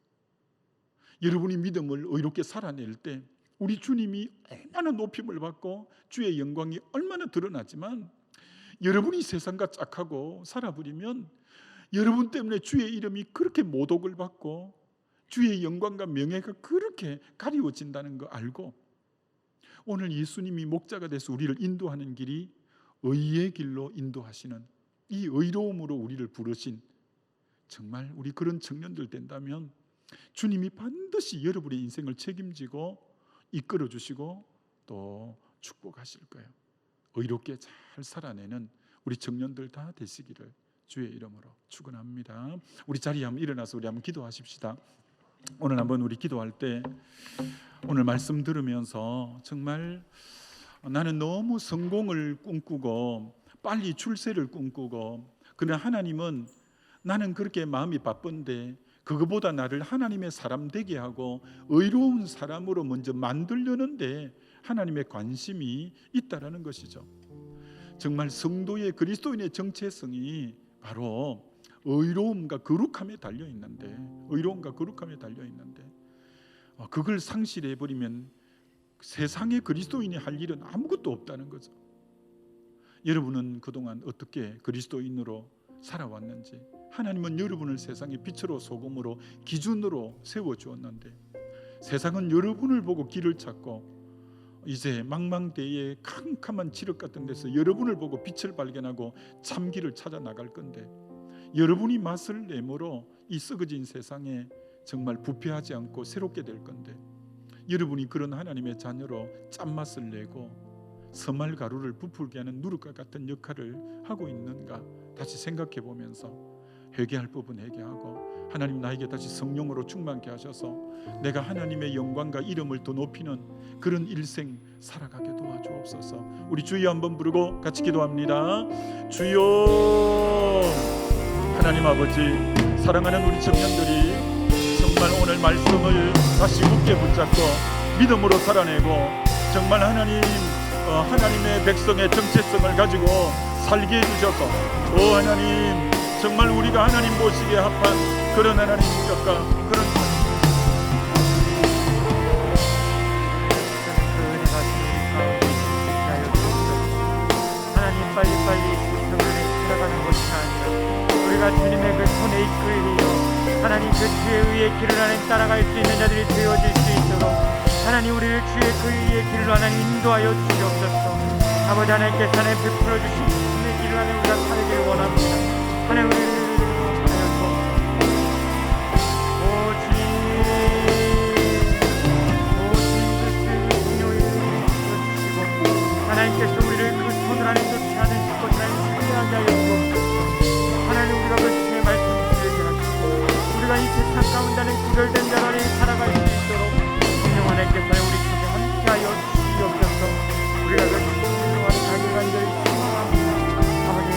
여러분이 믿음을 의롭게 살아낼 때 우리 주님이 얼마나 높임을 받고 주의 영광이 얼마나 드러나지만, 여러분이 세상과 짝하고 살아버리면 여러분 때문에 주의 이름이 그렇게 모독을 받고 주의 영광과 명예가 그렇게 가리워진다는 거 알고, 오늘 예수님이 목자가 돼서 우리를 인도하는 길이 의의 길로 인도하시는 이 의로움으로 우리를 부르신, 정말 우리 그런 청년들 된다면 주님이 반드시 여러분의 인생을 책임지고 이끌어 주시고 또 축복하실 거예요. 의롭게 잘 살아내는 우리 청년들 다 되시기를 주의 이름으로 축원합니다. 우리 자리에 한번 일어나서 우리 한번 기도하십시다. 오늘 한번 우리 기도할 때, 오늘 말씀 들으면서 정말 나는 너무 성공을 꿈꾸고 빨리 출세를 꿈꾸고, 그러나 하나님은 나는 그렇게 마음이 바쁜데 그거보다 나를 하나님의 사람 되게 하고 의로운 사람으로 먼저 만들려는데 하나님의 관심이 있다라는 것이죠. 정말 성도의 그리스도인의 정체성이 바로 의로움과 거룩함에 달려 있는데, 의로움과 거룩함에 달려 있는데 그걸 상실해 버리면 세상의 그리스도인이 할 일은 아무것도 없다는 거죠. 여러분은 그동안 어떻게 그리스도인으로 살아왔는지, 하나님은 여러분을 세상의 빛으로 소금으로 기준으로 세워주었는데 세상은 여러분을 보고 길을 찾고 이제 망망대해의 캄캄한 지륵 같은 데서 여러분을 보고 빛을 발견하고 참길을 찾아 나갈 건데, 여러분이 맛을 내므로 이 썩어진 세상에 정말 부패하지 않고 새롭게 될 건데, 여러분이 그런 하나님의 자녀로 짠맛을 내고 서말 가루를 부풀게 하는 누룩과 같은 역할을 하고 있는가 다시 생각해 보면서 회개할 부분 회개하고, 하나님 나에게 다시 성령으로 충만케 하셔서 내가 하나님의 영광과 이름을 더 높이는 그런 일생 살아가게 도와주옵소서. 우리 주여 한번 부르고 같이 기도합니다. 주여, 하나님 아버지, 사랑하는 우리 청년들이 정말 오늘 말씀을 다시 굳게 붙잡고 믿음으로 살아내고 정말 하나님의 백성의 정체성을 가지고 살게 해주셔서 하나님 정말 우리가 하나님 보시기에 합한 그런 하나님 인격과 그런 하나님 빨리빨리 세상을 살아가는 것이 아니라 우리가 주님의 그 손에 이끌리어 하나님 그 주의 의의 길을 하나님 따라갈 수 있는 자들이 되어질 수 있도록 하나님 우리를 주의 그 의의 길로 하나님 인도하여 주시옵소서. 아버지 하나님께서 하나님 베풀어 주신 주의 길을 하나님 우리가 살기를 원합니다. 하나님 우리를 인도하여 주옵소서. 하나님께서 우리를 그 손을 안에 놓지 않으실 것을 하나님 신뢰하게 하여 주옵소서. 하나님 우리가 그 주의 말씀을 들게 하시고 우리가 이 세상 가운데는 구별된 자로 하나님 살아갈 수 있도록 성령 하나님께서 우리 속에 함께하여 주시옵소서. 우리가 그 주님과 가게 간절히 소망합니다. 아버지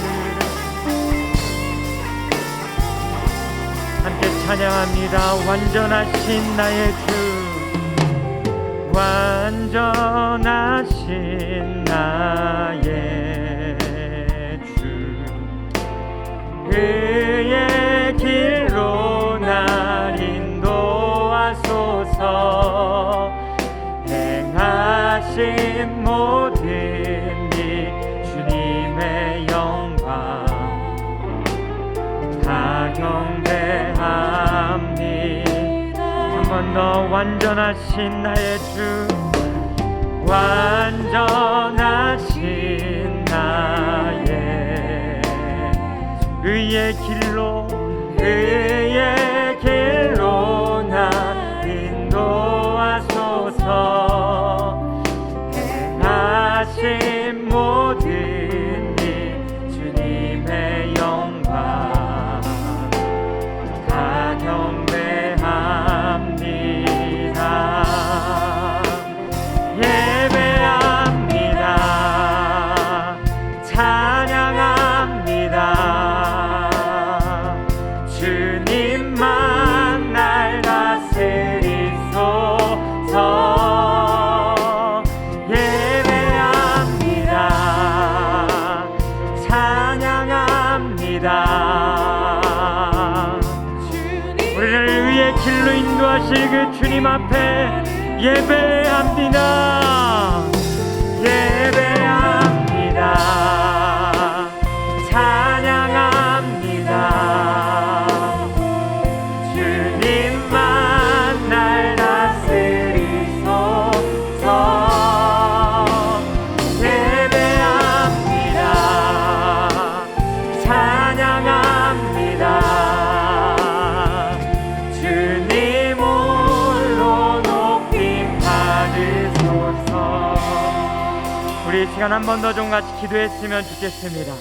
함께 찬양합니다. 완전하신 나의 주, 완전하신 나의 주, 그의 길로 날 인도하소서. 행하신 모든 일 주님의 영광 다 경배합니다. 한 번 더 완전하신 나의 주, 완전하신 나의 의의 길로 나 인도하소서. 행하신 모든 일 주님의 영광 다 경배합니다. 예배합니다. 찬양합니다. 주님만 날 다스리소서. 예배합니다. 찬양합니다. 우리를 의의 길로 인도하실 그 주님 앞에 예배합니다. 예배합니다. 찬양합니다. 주님만 날 다스리소서. 예배합니다. 찬양합니다. 주님 홀로 높임 받으소서. 우리 이 시간 한 번 더 좀 같이 기도했으면 좋겠습니다.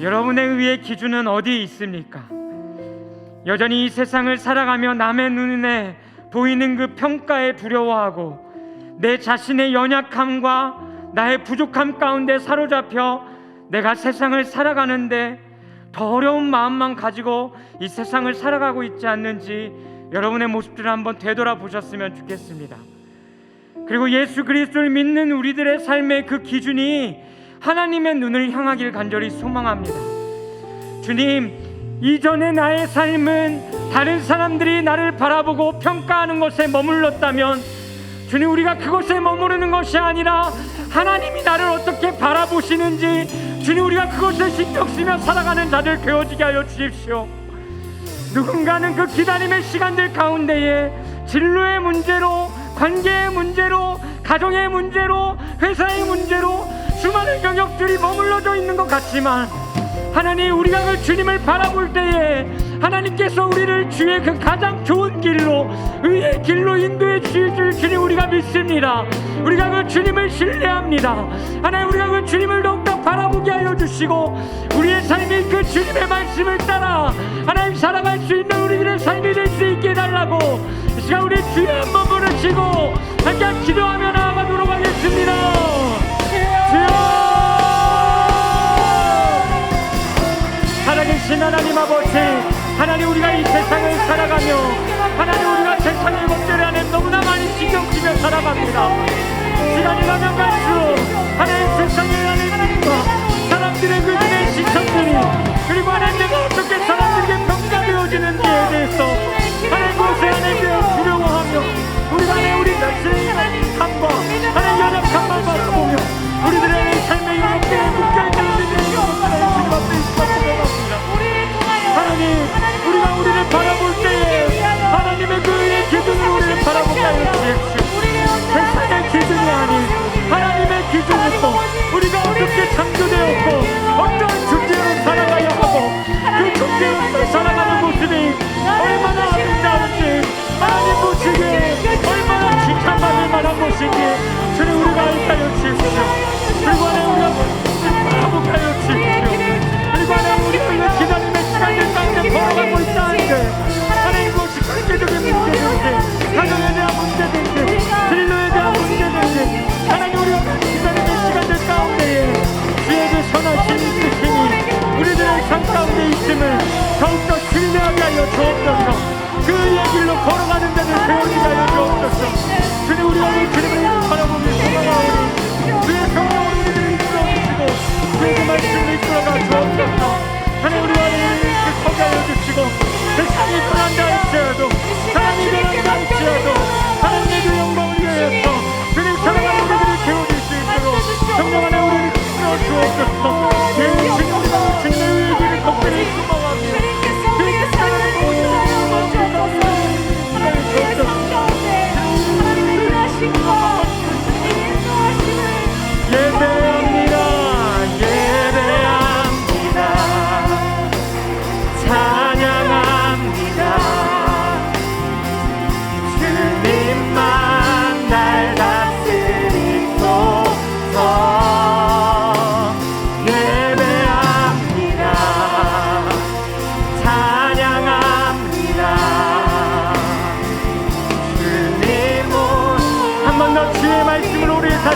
여러분의 의의 기준은 어디에 있습니까? 여전히 이 세상을 살아가며 남의 눈에 보이는 그 평가에 두려워하고 내 자신의 연약함과 나의 부족함 가운데 사로잡혀 내가 세상을 살아가는데 더 어려운 마음만 가지고 이 세상을 살아가고 있지 않는지 여러분의 모습들을 한번 되돌아보셨으면 좋겠습니다. 그리고 예수 그리스도를 믿는 우리들의 삶의 그 기준이 하나님의 눈을 향하길 간절히 소망합니다. 주님, 이전의 나의 삶은 다른 사람들이 나를 바라보고 평가하는 것에 머물렀다면 주님, 우리가 그것에 머무르는 것이 아니라 하나님이 나를 어떻게 바라보시는지 주님, 우리가 그것을 신경 쓰며 살아가는 자들 되어지게 하여 주십시오. 누군가는 그 기다림의 시간들 가운데에 진로의 문제로, 관계의 문제로, 가정의 문제로, 회사의 문제로 수많은 영역들이 머물러져 있는 것 같지만 하나님, 우리가 그 주님을 바라볼 때에 하나님께서 우리를 주의 그 가장 좋은 길로, 의의 길로 인도해 주실 줄 주님 우리가 믿습니다. 우리가 그 주님을 신뢰합니다. 하나님, 우리가 그 주님을 더욱더 바라보게 하여 주시고 우리의 삶이 그 주님의 말씀을 따라 하나님 살아갈 수 있는 우리들의 삶이 될 수 있게 해달라고 이 시간 우리 주여 한번 부르시고 함께 기도하며 나아가도록 하겠습니다. 주여! 살아계신 하나님 아버지, 하나님, 우리가 이 세상을 살아가며 하나님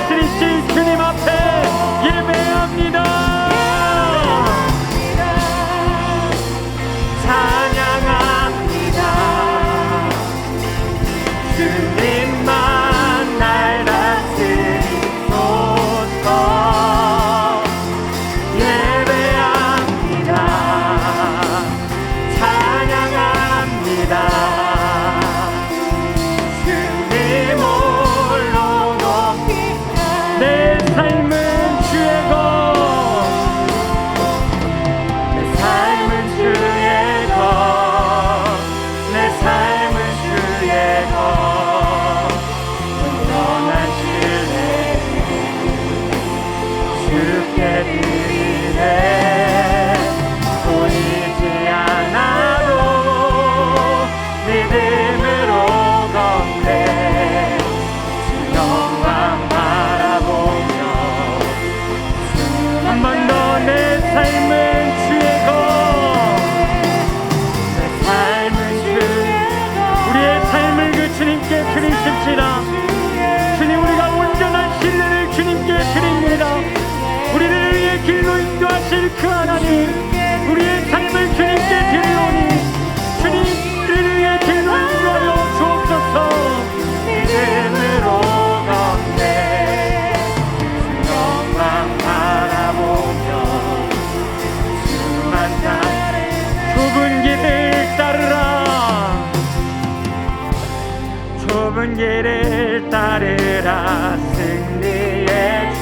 다스리실 주님 앞에 예배합니다. 찬양합니다. 주님만 날 다스리소서. 예배합니다. 찬양합니다. 주님 홀로 높이 내 삶은 주의 것, 내 삶은 주의 것, 내 삶은 주의 것. 온전한 신뢰 주께 드리네. 보이지 않아도 믿음으로 걷네. 주 영광 바라보며 한 번 더 내 삶은 주의 것, 내 삶은 주의 것. 우리의 삶을 그 주님께 드리십시다. 주님, 우리가 온전한 신뢰를 주님께 드립니다. 우리를 위해 길로 인도하실 그 하나님, 우리의 삶을 주님께 드리오니 주님, 우리를 위해 길로 인도하여 주옵소서. 믿음으로 걷네. 주 영광 바라보며 주만 따르 좁은 길을 따르라. 좁은 길을 따르라. 승리의 주,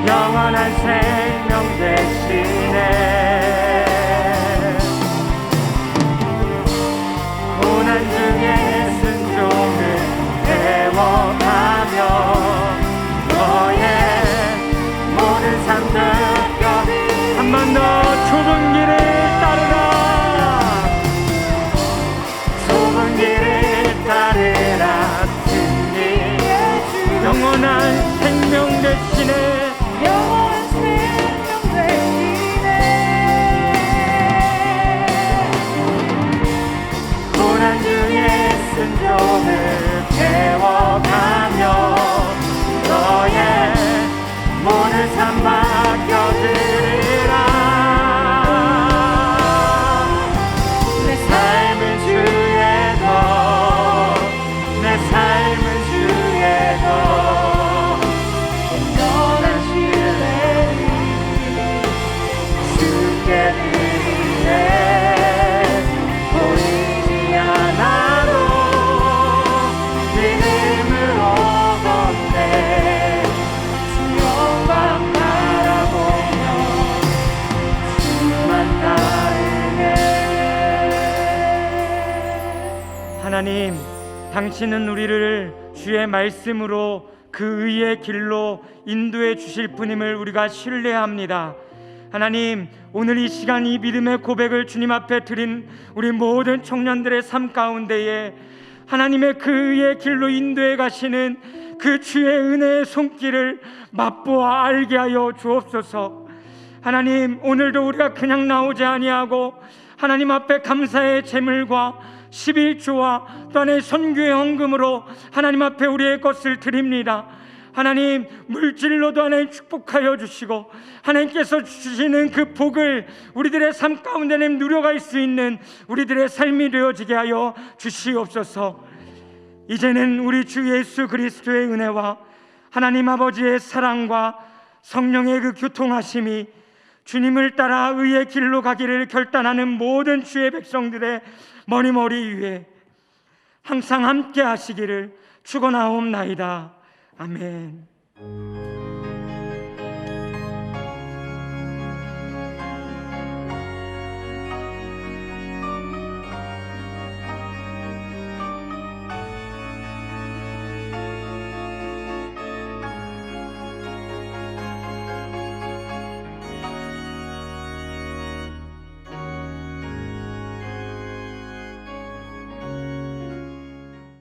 영원한 생명 되시네. 고난 중에 순종을 배워가며 너의 모든 삶 느껴 한 번 더 좁은 길을 따르라. 좁은 길을 따르라. 승리의 주, 영원한 생명 되시네. 영원한 생명 되시네. 고난 중에 순종을 배워가며 너의 모든 삶 맡겨드리라. 내 삶은 주의 것, 내 삶은 주의 것. 온전한 신뢰를 주께 드리네. 보이지 않아도 믿음으로 걷네. 주 영광 바라보며 주만 따르네. 하나님, 당신은 우리를 주의 말씀으로 그 의의 길로 인도해 주실 분임을 우리가 신뢰합니다. 하나님, 오늘 이 시간 이 믿음의 고백을 주님 앞에 드린 우리 모든 청년들의 삶 가운데에 하나님의 그 의의 길로 인도해 가시는 그 주의 은혜의 손길을 맛보아 알게 하여 주옵소서. 하나님, 오늘도 우리가 그냥 나오지 아니하고 하나님 앞에 감사의 제물과 11조와 또한 선교의 헌금으로 하나님 앞에 우리의 것을 드립니다. 하나님, 물질로도 하나님 축복하여 주시고 하나님께서 주시는 그 복을 우리들의 삶 가운데 누려갈 수 있는 우리들의 삶이 되어지게 하여 주시옵소서. 이제는 우리 주 예수 그리스도의 은혜와 하나님 아버지의 사랑과 성령의 그 교통하심이 주님을 따라 의의 길로 가기를 결단하는 모든 주의 백성들의 머리머리 위에 항상 함께 하시기를 축원하옵나이다. 아멘.